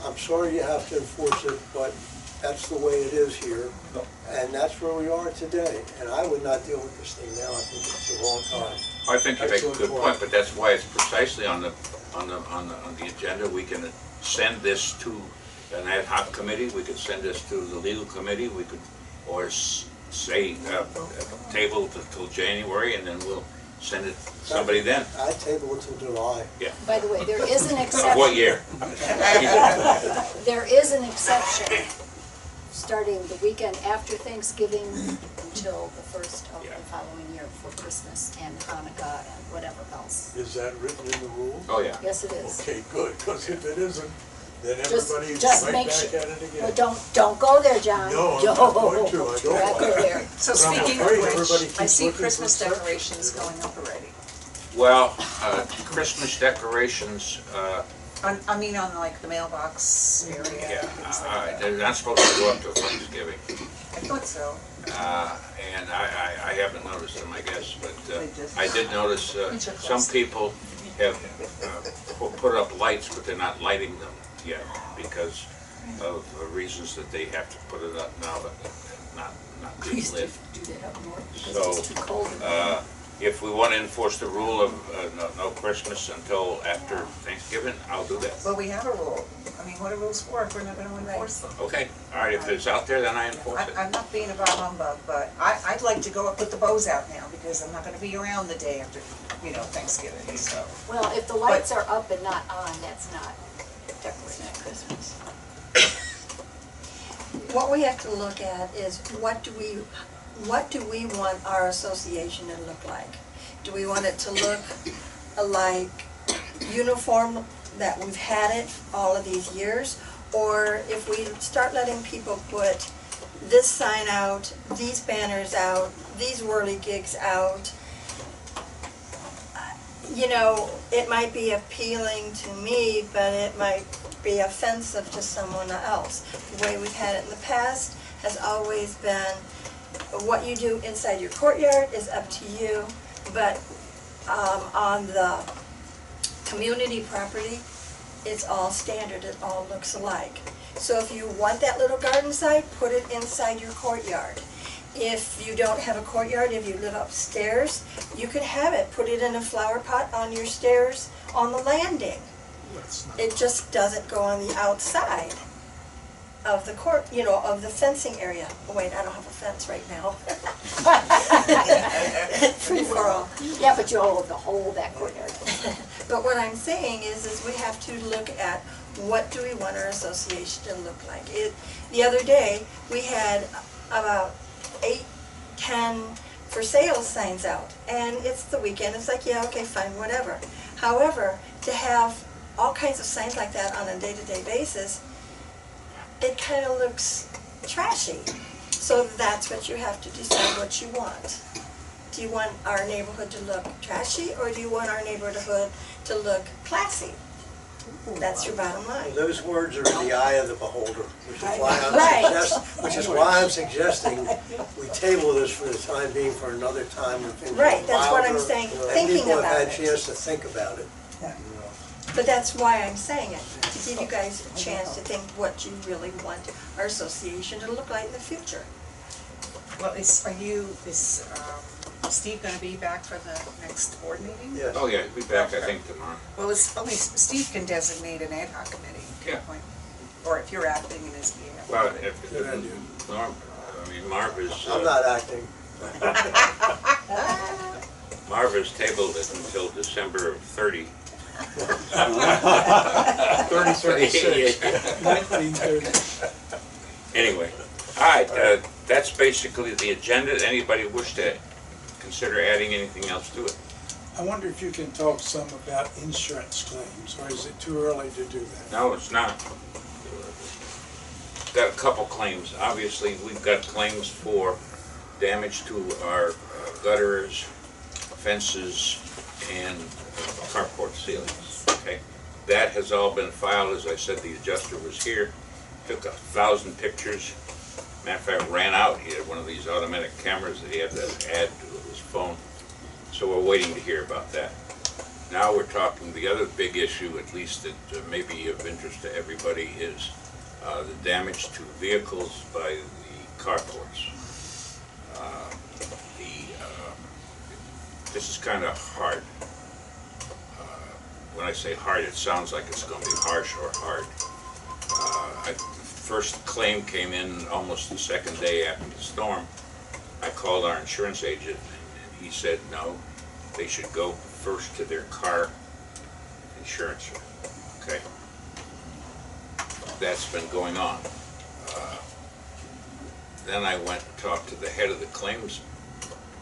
F: I'm sorry you have to enforce it, but that's the way it is here. And that's where we are today. And I would not deal with this thing now. I think it's the wrong time.
B: I think you make a good point, but that's why it's precisely on the agenda. We can send this to an ad hoc committee, we could send this to the legal committee, we could, or say, table till January, and then we'll send it to somebody then.
F: I table it till July.
B: Yeah.
H: By the way, there is an exception.
B: What year?
H: There is an exception, starting the weekend after Thanksgiving until the first of the following year for Christmas and Hanukkah and whatever else.
A: Is that written in the rules?
B: Oh, yeah.
H: Yes, it is.
A: Okay, good, because if it isn't, then
H: Just
A: everybody's
H: just
A: right
H: make
A: back
H: sure.
A: at it again.
H: Well, don't go there, John.
A: No, I'm not going to. I don't
H: Don't
A: want
H: go
A: to.
H: there.
K: So
A: But I'm
K: speaking of
A: afraid everybody
K: which, I
A: keeps
K: see
A: looking for
K: Christmas
A: exceptions.
K: decorations going up already.
B: Well, Christmas decorations,
K: I mean on like the mailbox area,
B: yeah,
K: things like that.
B: they're not supposed to go up till Thanksgiving.
K: I thought so.
B: And I haven't noticed them, I guess, but
K: They just-
B: I did notice some people have put up lights, but they're not lighting them yet because of reasons that they have to put it up now, but not
H: We
B: being
H: used to
B: lit.
H: do that up north because
B: So,
H: it was too cold.
B: if we want to enforce the rule of no Christmas until after Thanksgiving, I'll do that.
K: Well, we have a rule. I mean, what are rules for if we're not gonna enforce them?
B: Okay, all right, if it's out there, then I enforce it.
K: I'm not being a bah humbug, but I'd like to go and put the bows out now because I'm not gonna be around the day after, Thanksgiving, so.
H: Well, if the lights are up and not on, that's not decorating at Christmas.
C: What we have to look at is what do we want our association to look like? Do we want it to look like uniform that we've had it all of these years? Or if we start letting people put this sign out, these banners out, these whirligigs out, you know, it might be appealing to me, but it might be offensive to someone else. The way we've had it in the past has always been, what you do inside your courtyard is up to you, but on the community property, it's all standard, it all looks alike. So if you want that little garden site, put it inside your courtyard. If you don't have a courtyard, if you live upstairs, you can have it, put it in a flower pot on your stairs on the landing. It just doesn't go on the outside of the court, you know, of the fencing area. Oh, wait, I don't have a fence right now. Free for all.
H: Yeah, but you'll hold that courtyard.
C: But what I'm saying is we have to look at what do we want our association to look like. The other day, we had about 8, 10 for sale signs out, and it's the weekend, it's like, yeah, okay, fine, whatever. However, to have all kinds of signs like that on a day-to-day basis, it kind of looks trashy. So that's what you have to decide what you want. Do you want our neighborhood to look trashy, or do you want our neighborhood to look classy? That's your bottom line.
F: Those words are in the eye of the beholder, which is
C: Right.
F: why I'm suggesting we table this for the time being for another time. When things are
C: Right, that's what I'm
F: milder,
C: saying,
F: and
C: thinking
F: people have
C: about
F: had
C: it.
F: a chance to think about it.
C: But that's why I'm saying it, to give you guys a chance to think what you really want our association to look like in the future.
K: Well, is Steve gonna be back for the next board meeting?
F: Yes.
B: Oh, yeah, he'll be back, I think, tomorrow.
K: Well, it's only Steve can designate an ad hoc committee.
B: Yeah.
K: Or if you're acting in his behalf.
B: Well,
L: Good idea.
B: Marv is,
F: I'm not acting.
B: Marv is tabled it until December of 30.
L: 3036, 1930.
B: Anyway, all right, that's basically the agenda. Anybody wish to consider adding anything else to it?
L: I wonder if you can talk some about insurance claims, or is it too early to do that?
B: No, it's not. Got a couple claims. Obviously, we've got claims for damage to our gutters, fences, and carport ceilings, okay? That has all been filed. As I said, the adjuster was here, took 1,000 pictures. Matter of fact, ran out. He had one of these automatic cameras that he had to add to his phone. So we're waiting to hear about that. Now we're talking, the other big issue, at least that may be of interest to everybody, is the damage to vehicles by the carports. This is kind of hard. When I say hard, it sounds like it's going to be harsh or hard. First claim came in almost the second day after the storm. I called our insurance agent, and he said no, they should go first to their car insurance. Okay, that's been going on. Then I went and talked to the head of the claims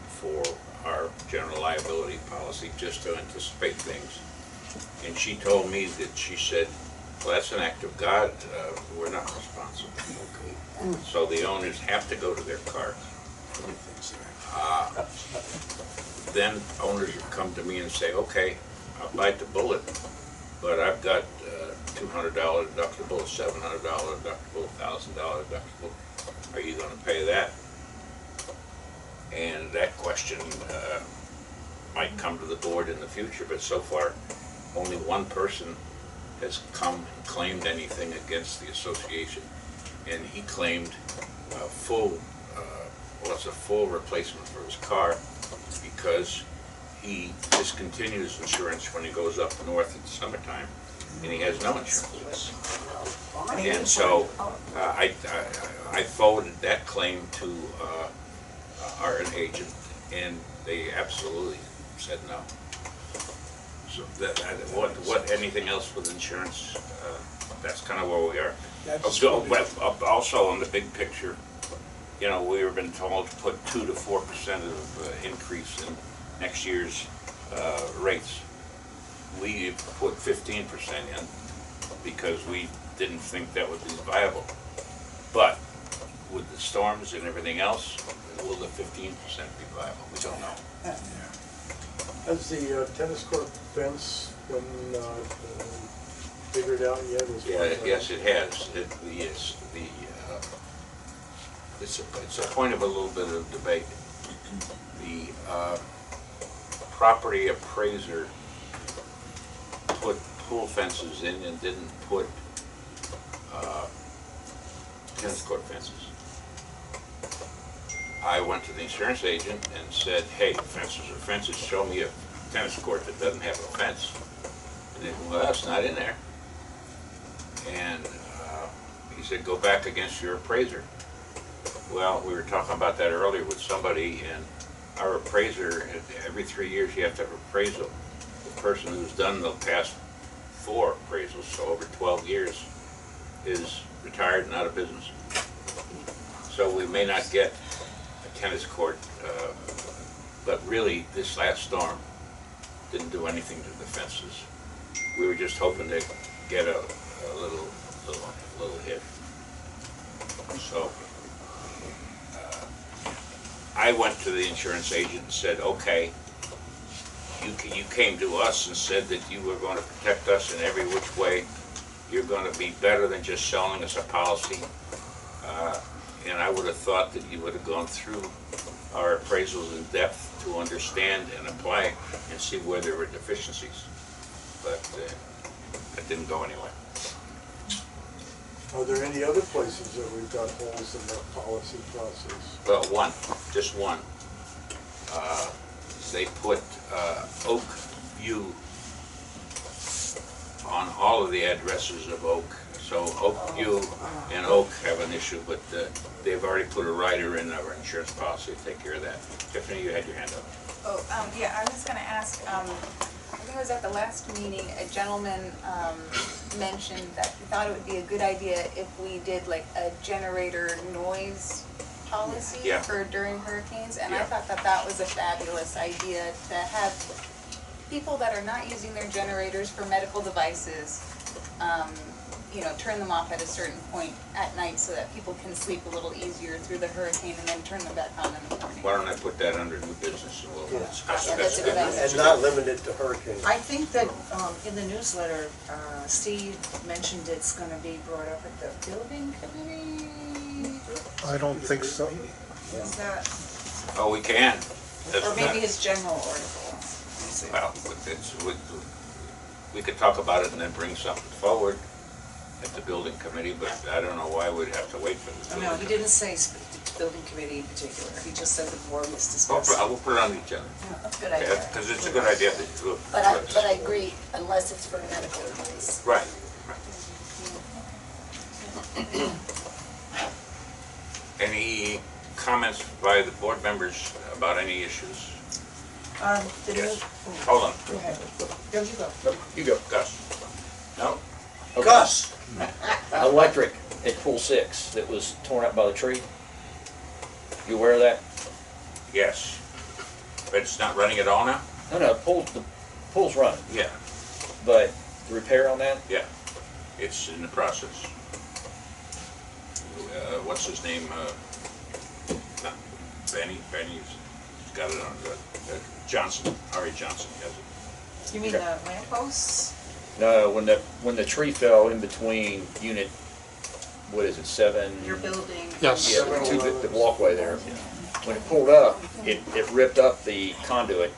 B: for our general liability policy, just to anticipate things. And she told me that, she said, well, that's an act of God, we're not responsible. So the owners have to go to their cars. Then owners would come to me and say, okay, I'll bite the bullet, but I've got $200 deductible, $700 deductible, $1,000 deductible. Are you going to pay that? And that question might come to the board in the future, but so far, only one person has come and claimed anything against the association, and he claimed a full replacement for his car because he discontinues insurance when he goes up north in the summertime, and he has no insurance. And so I forwarded that claim to our agent, and they absolutely said no. So what anything else with insurance? That's kind of where we are. Also on the big picture, you know, we've been told to put 2 to 4% of increase in next year's rates. We put 15% in because we didn't think that would be viable. But with the storms and everything else, will the 15% be viable? We don't know.
A: Has the tennis court fence been figured out yet?
B: Yes, it has. It's a point of a little bit of debate. The property appraiser put pool fences in and didn't put tennis court fences. I went to the insurance agent and said, hey, fences are fences, show me a tennis court that doesn't have a fence. And they said, well, that's not in there. And he said, go back against your appraiser. Well, we were talking about that earlier with somebody, and our appraiser, every 3 years you have to have appraisal. The person who's done the past 4 appraisals, so over 12 years, is retired and out of business. So we may not get a tennis court, but really this last storm didn't do anything to the fences. We were just hoping to get a little hit. So I went to the insurance agent and said, okay, you came to us and said that you were going to protect us in every which way. You're going to be better than just selling us a policy. And I would have thought that you would have gone through our appraisals in depth to understand and apply and see where there were deficiencies. But that didn't go anywhere.
A: Are there any other places that we've got holes in that policy process?
B: Well, just one. They put Oak View on all of the addresses of Oak. So Oak View and Oak have an issue, but they've already put a rider in our insurance policy to take care of that. Tiffany, you had your hand up.
G: Oh, yeah, I was gonna ask, I think it was at the last meeting, a gentleman mentioned that he thought it would be a good idea if we did like a generator noise policy for during hurricanes, and I thought that that was a fabulous idea to have people that are not using their generators for medical devices, you know, turn them off at a certain point at night so that people can sleep a little easier through the hurricane and then turn them back on in the morning.
B: Why don't I put that under new business and we'll discuss it.
H: That's a good idea.
F: And not limited to hurricanes.
K: I think that in the newsletter, Steve mentioned it's gonna be brought up at the building committee.
E: I don't think so.
K: Is that,
B: Oh, we can.
K: or maybe his general article?
B: Well, we could talk about it and then bring something forward at the building committee, but I don't know why we'd have to wait for the building.
K: No, he didn't say building committee in particular. He just said the board was discussing.
B: We'll put it on the agenda.
H: Good idea.
B: Because it's a good idea to do it.
H: But I agree, unless it's for medical advice.
B: Right. Any comments by the board members about any issues? Yes. Hold on.
K: Go ahead. Go, you go.
J: No, you go.
B: Gus? No?
J: Okay.
F: Gus!
J: Electric at pool 6 that was torn up by the tree. You aware of that?
B: Yes. But it's not running at all now?
J: No, the pool's running,
B: Yeah.
J: but the repair on that,
B: Yeah. It's in the process. What's his name? Benny's got it on Johnson, Ari Johnson has it.
K: You mean the lamp posts?
J: no, when the tree fell in between unit, what is it, 7?
K: Your building?
L: Yes.
J: Yeah, to the walkway there. When it pulled up, it ripped up the conduit,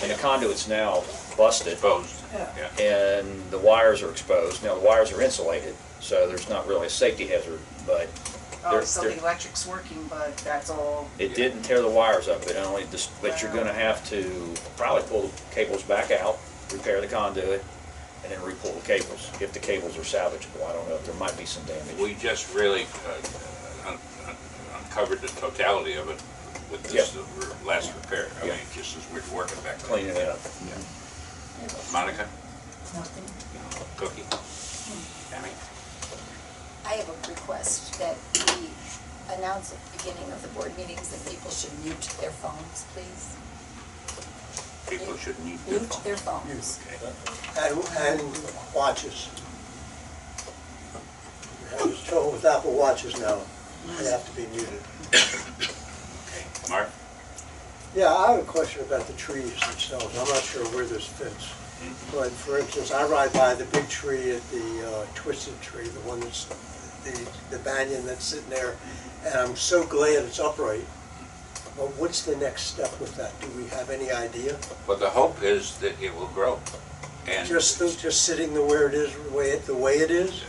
J: and the conduit's now busted,
B: Exposed.
K: Yeah.
J: and the wires are exposed. Now, the wires are insulated, so there's not really a safety hazard, but
K: Oh, so the electric's working, but that's all.
J: it didn't tear the wires up. It only just, but you're gonna have to probably pull the cables back out, repair the conduit, and then re-pull the cables, if the cables are salvageable. I don't know, there might be some damage.
B: We just really uncovered the totality of it with this last repair. I mean, just as we're working back there.
J: Cleaning it up.
B: Monica? Cookie? Tammy?
H: I have a request that we announce at the beginning of the board meetings that people should mute their phones, please.
B: People should mute their
H: Mute
B: phone.
H: their phones.
F: And watches. I was told with Apple Watches now, they have to be muted.
B: Okay, Mark?
F: Yeah, I have a question about the trees themselves. I'm not sure where this fits. But for instance, I ride by the big tree at the Twisted Tree, the one that's, the banyan that's sitting there, and I'm so glad it's upright. But what's the next step with that? Do we have any idea?
B: Well, the hope is that it will grow. And
F: Just sitting where it is, the way it is?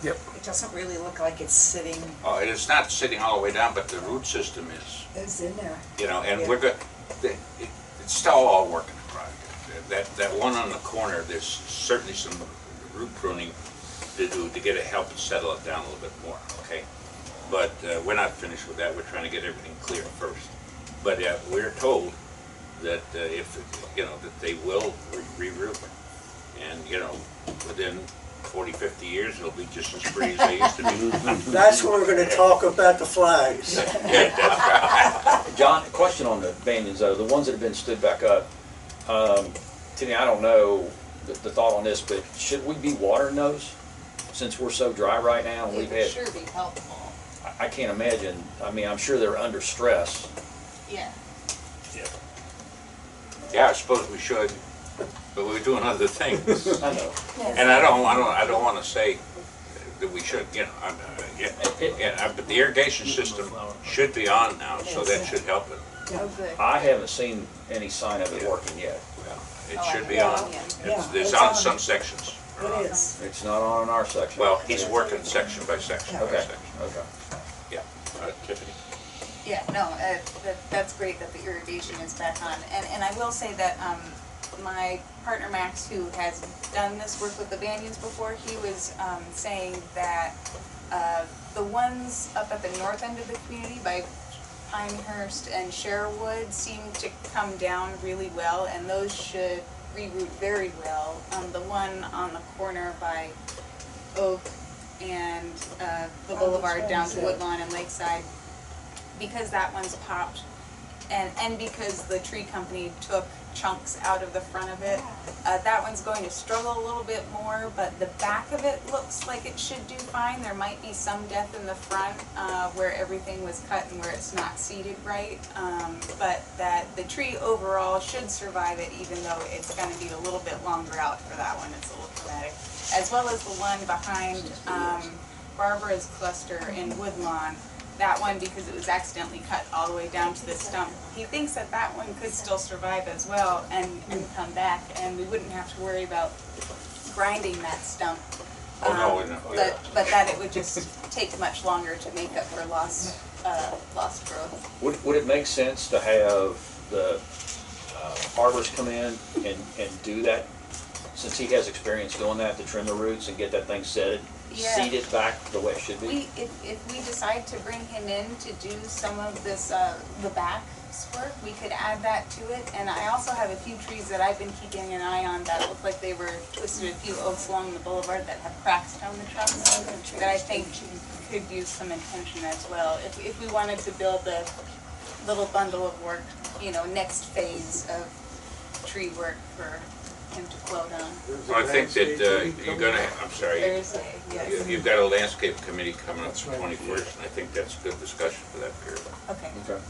B: Yep.
K: It doesn't really look like it's sitting,
B: Oh, and it's not sitting all the way down, but the root system is,
D: It's in there.
B: you know, and
K: Yeah.
B: we're good. It's still all work in progress. That one on the corner, there's certainly some root pruning to do to get it, help it settle it down a little bit more, okay? But we're not finished with that. We're trying to get everything clear first. But we're told that if, you know, that they will re-root. And, you know, within 40, 50 years, it'll be just as pretty as they used to be.
F: That's when we're gonna talk about the flags.
B: Yeah, that's right.
J: John, question on the banyans though, the ones that have been stood back up. Timmy, I don't know the thought on this, but should we be watering those? Since we're so dry right now, and
G: It
J: we've
G: would
J: had,
G: sure be helpful,
J: I can't imagine, I mean, I'm sure they're under stress.
G: yeah.
B: Yeah, I suppose we should, but we're doing other things.
J: I know.
B: And I don't want to say that we should, you know, but the irrigation system should be on now, so that should help it.
G: Oh, good.
J: I haven't seen any sign of it working yet.
B: Well,
G: Oh,
B: it
G: I
B: should be
G: think
B: on.
G: so,
B: It's
D: it's
B: on
D: on.
B: some sections.
D: It is.
J: It's not on in our section.
B: Well, he's working section by section by
J: Okay,
B: section.
J: okay.
B: Yeah. Tiffany?
G: Yeah, no, that's great that the irrigation is back on. And I will say that my partner Max, who has done this work with the banyans before, he was saying that the ones up at the north end of the community by Pinehurst and Sherwood seem to come down really well, and those should reroot very well. The one on the corner by Oak and the boulevard down to Woodlawn and Lakeside, because that one's popped, and because the tree company took chunks out of the front of it, that one's going to struggle a little bit more, but the back of it looks like it should do fine. There might be some death in the front where everything was cut and where it's not seated right, but that the tree overall should survive it, even though it's going to be a little bit longer out for that one. It's a little dramatic. As well as the one behind Barbara's cluster in Woodlawn. That one, because it was accidentally cut all the way down to the stump. He thinks that that one could still survive as well and come back, and we wouldn't have to worry about grinding that stump.
B: Oh, no, we don't.
G: But that it would just take much longer to make up for lost growth.
J: Would it make sense to have the arborist come in and do that? Since he has experience doing that, to trim the roots and get that thing setted,
G: Yeah.
J: seed it back the way it should be?
G: If we decide to bring him in to do some of this, the back work, we could add that to it. And I also have a few trees that I've been keeping an eye on that look like they were twisted, a few oaks along the boulevard that have cracks down the trunks that I think could use some attention as well. If we wanted to build a little bundle of work, you know, next phase of tree work for him to quote on.
B: Well, I think that you're gonna, I'm sorry,
G: Thursday, yes.
B: you've got a landscape committee coming up the 21st, and I think that's good discussion for that period.
G: Okay.
J: Okay.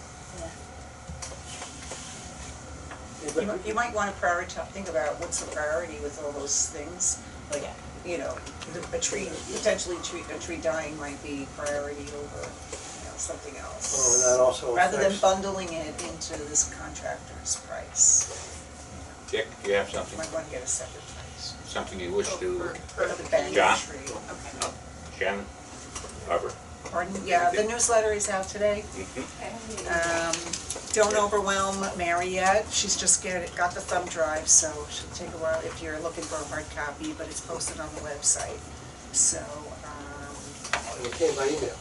K: you might want to prioritize, think about what's the priority with all those things. Like, you know, a tree, potentially a tree dying might be priority over, you know, something else.
F: Oh, and that also
K: Rather than
F: affects-
K: bundling it into this contractor's price.
B: Dick, you have something,
K: Might want to get a separate price.
B: something you wish to,
K: For the banyan
B: John?
K: tree.
G: Okay.
B: Shannon, Barbara?
K: Pardon? Yeah, the newsletter is out today. Don't overwhelm Mary yet. She's just got the thumb drive, so she'll take a while if you're looking for a hard copy, but it's posted on the website. So,
F: It came by email.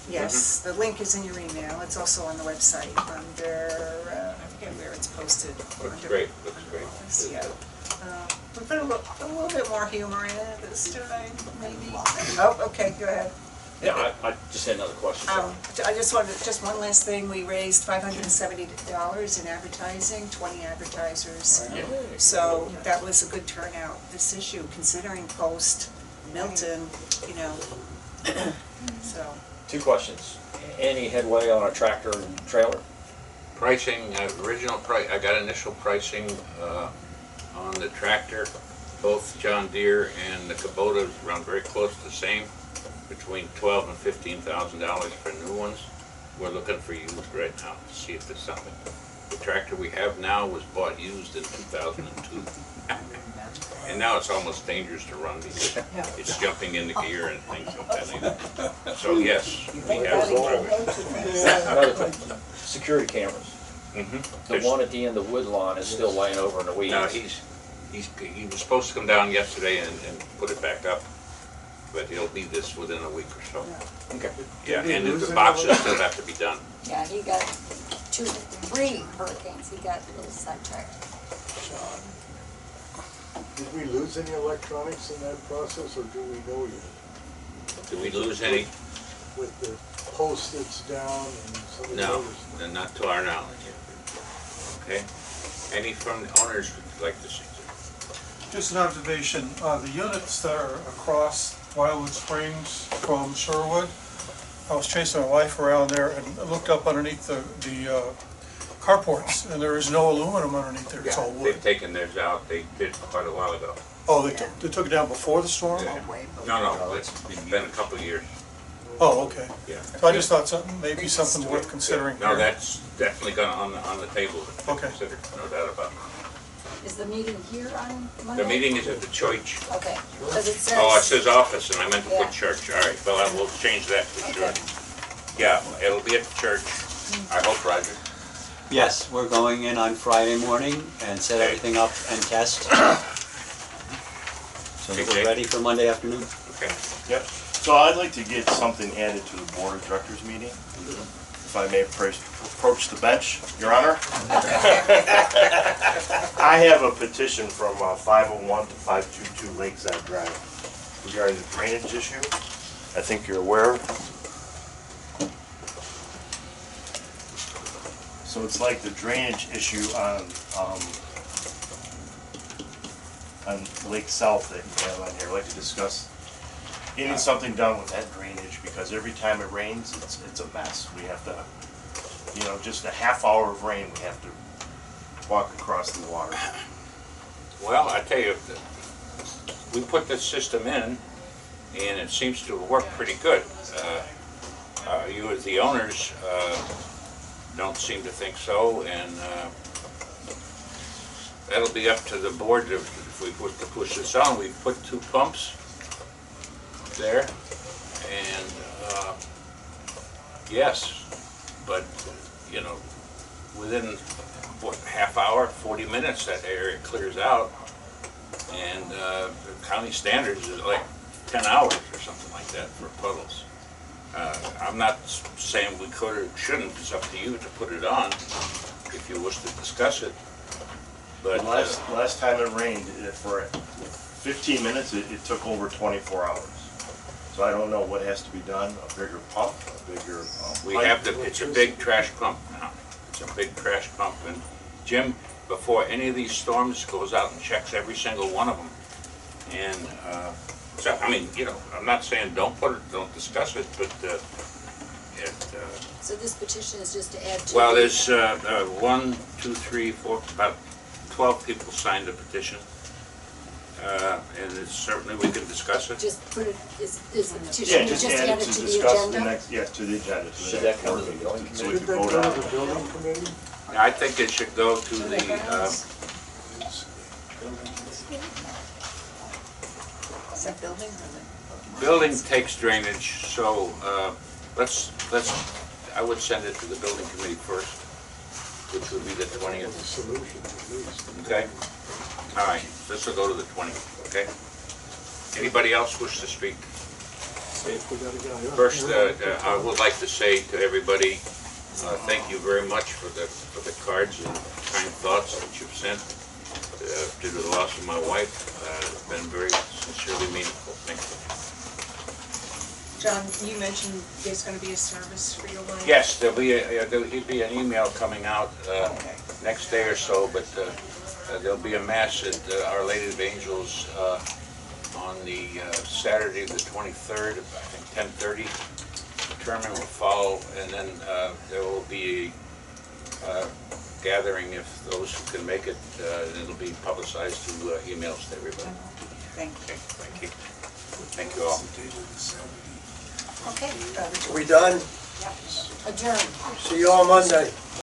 K: yes, the link is in your email. It's also on the website under, I forget where it's posted.
B: Looks great, looks great.
K: Yeah. We put a little bit more humor in it this time, maybe. Oh, okay, go ahead.
J: Yeah, I just had another question, John.
K: I just wanted, just one last thing, we raised $570 in advertising, 20 advertisers. So that was a good turnout, this issue, considering post Milton, you know, so.
J: Two questions. Any headway on a tractor and trailer?
B: Pricing, original price, I got initial pricing on the tractor. Both John Deere and the Kubotas run very close to the same, between $12,000 and $15,000 for new ones. We're looking for used right now to see if there's something. The tractor we have now was bought used in 2002. And now it's almost dangerous to run because it's jumping into gear and things like that. So yes, we have some progress.
J: Another thing, security cameras. The
B: There's-
J: one at the end of Woodlawn is still laying over in the weeds.
B: No, he was supposed to come down yesterday and put it back up, but he'll be this within a week or so.
J: Okay.
B: Yeah,
A: Did he
B: and
A: lose
B: the
A: any
B: boxes
A: of it?
B: still have to be done.
H: Yeah, he got 3 hurricanes, he got a little sidetracked.
A: Did we lose any electronics in that process, or do we know yet?
B: Did we lose any?
A: With the post-its down and some of the
B: No,
A: others?
B: and not to our knowledge. Okay? Any from the owners would like to see?
M: Just an observation, the units that are across Wildewood Springs from Sherwood, I was chasing my wife around there and looked up underneath the carports, and there is no aluminum underneath there, it's all
B: Yeah,
M: wood.
B: they've taken theirs out. They did quite a while ago.
M: Oh, they took it down before the storm?
B: No, it's been a couple of years.
M: Oh, okay.
B: Yeah.
M: So I just thought maybe something worth considering
B: No,
M: here.
B: that's definitely gonna on the table to
M: Okay.
B: consider, no doubt about it.
H: Is the meeting here on Monday?
B: The meeting is at the church.
H: Okay, because it says.
B: Oh, it says office, and I meant to
H: Yeah.
B: put church. All right, well, we'll change that for sure.
H: Okay.
B: Yeah, it'll be at the church. I hope, Roger.
I: Yes, we're going in on Friday morning and set everything up and test. So that we're ready for Monday afternoon.
B: Okay.
N: Yep. So I'd like to get something added to the Board of Directors meeting, if I may approach the bench, Your Honor. I have a petition from 501 to 522 Lakeside Drive regarding the drainage issue. I think you're aware. So it's like the drainage issue on Lake South that you have on here. I'd like to discuss getting something done with that drainage, because every time it rains, it's a mess. We have to, you know, just a half hour of rain, we have to walk across the water.
B: Well, I tell you, we put this system in, and it seems to work pretty good. You as the owners don't seem to think so, and that'll be up to the board if we put to push this on. We've put 2 pumps there, and yes, but you know, within what, half hour, 40 minutes, that area clears out, and the county standards is like 10 hours or something like that for puddles. I'm not saying we could or shouldn't. It's up to you to put it on if you wish to discuss it. But
N: Last time it rained, for 15 minutes, it took over 24 hours. So I don't know what has to be done, a bigger pump, a bigger
B: we
N: pipe.
B: have it's a big trash pump now. It's a big trash pump, and Jim, before any of these storms, goes out and checks every single one of them. And so, I mean, you know, I'm not saying don't discuss it, but
H: So this petition is just to add to.
B: well, there's 1, 2, 3, 4, about 12 people signed the petition. And it's certainly, we can discuss it.
H: Just put it, is the
N: Yeah,
H: petition,
N: just
H: just
N: add
H: add
N: it
H: it
N: to
H: to the
N: discuss the
H: agenda?
N: next, yeah, to the agenda. to the
J: Should
N: next
J: that come
N: board
J: to the
N: meeting,
J: building
N: so we
A: Should
N: can
A: that
N: vote
A: go
N: on
A: to the
N: it.
A: building committee?
B: I think it should go to the,
K: Is that building?
B: building takes drainage, so I would send it to the building committee first, which would be the 20th.
A: Solution, at least.
B: Okay? All right, this will go to the 20th, okay? Anybody else wish to speak? First, I would like to say to everybody, thank you very much for the cards and kind thoughts that you've sent due to the loss of my wife. It's been very sincerely meaningful. Thank you.
K: John, you mentioned there's gonna be a service for your wife?
B: Yes, there'll be an email coming out
K: Okay.
B: next day or so, but there'll be a mass at Our Lady of Angels on the Saturday, the 23rd, I think 10:30. The tournament will follow, and then there will be a gathering if those who can make it. It'll be publicized through emails to everybody.
K: Thank you.
B: Okay, thank you. Thank you all.
H: Okay,
F: We done?
H: adjourn.
F: See you on Monday.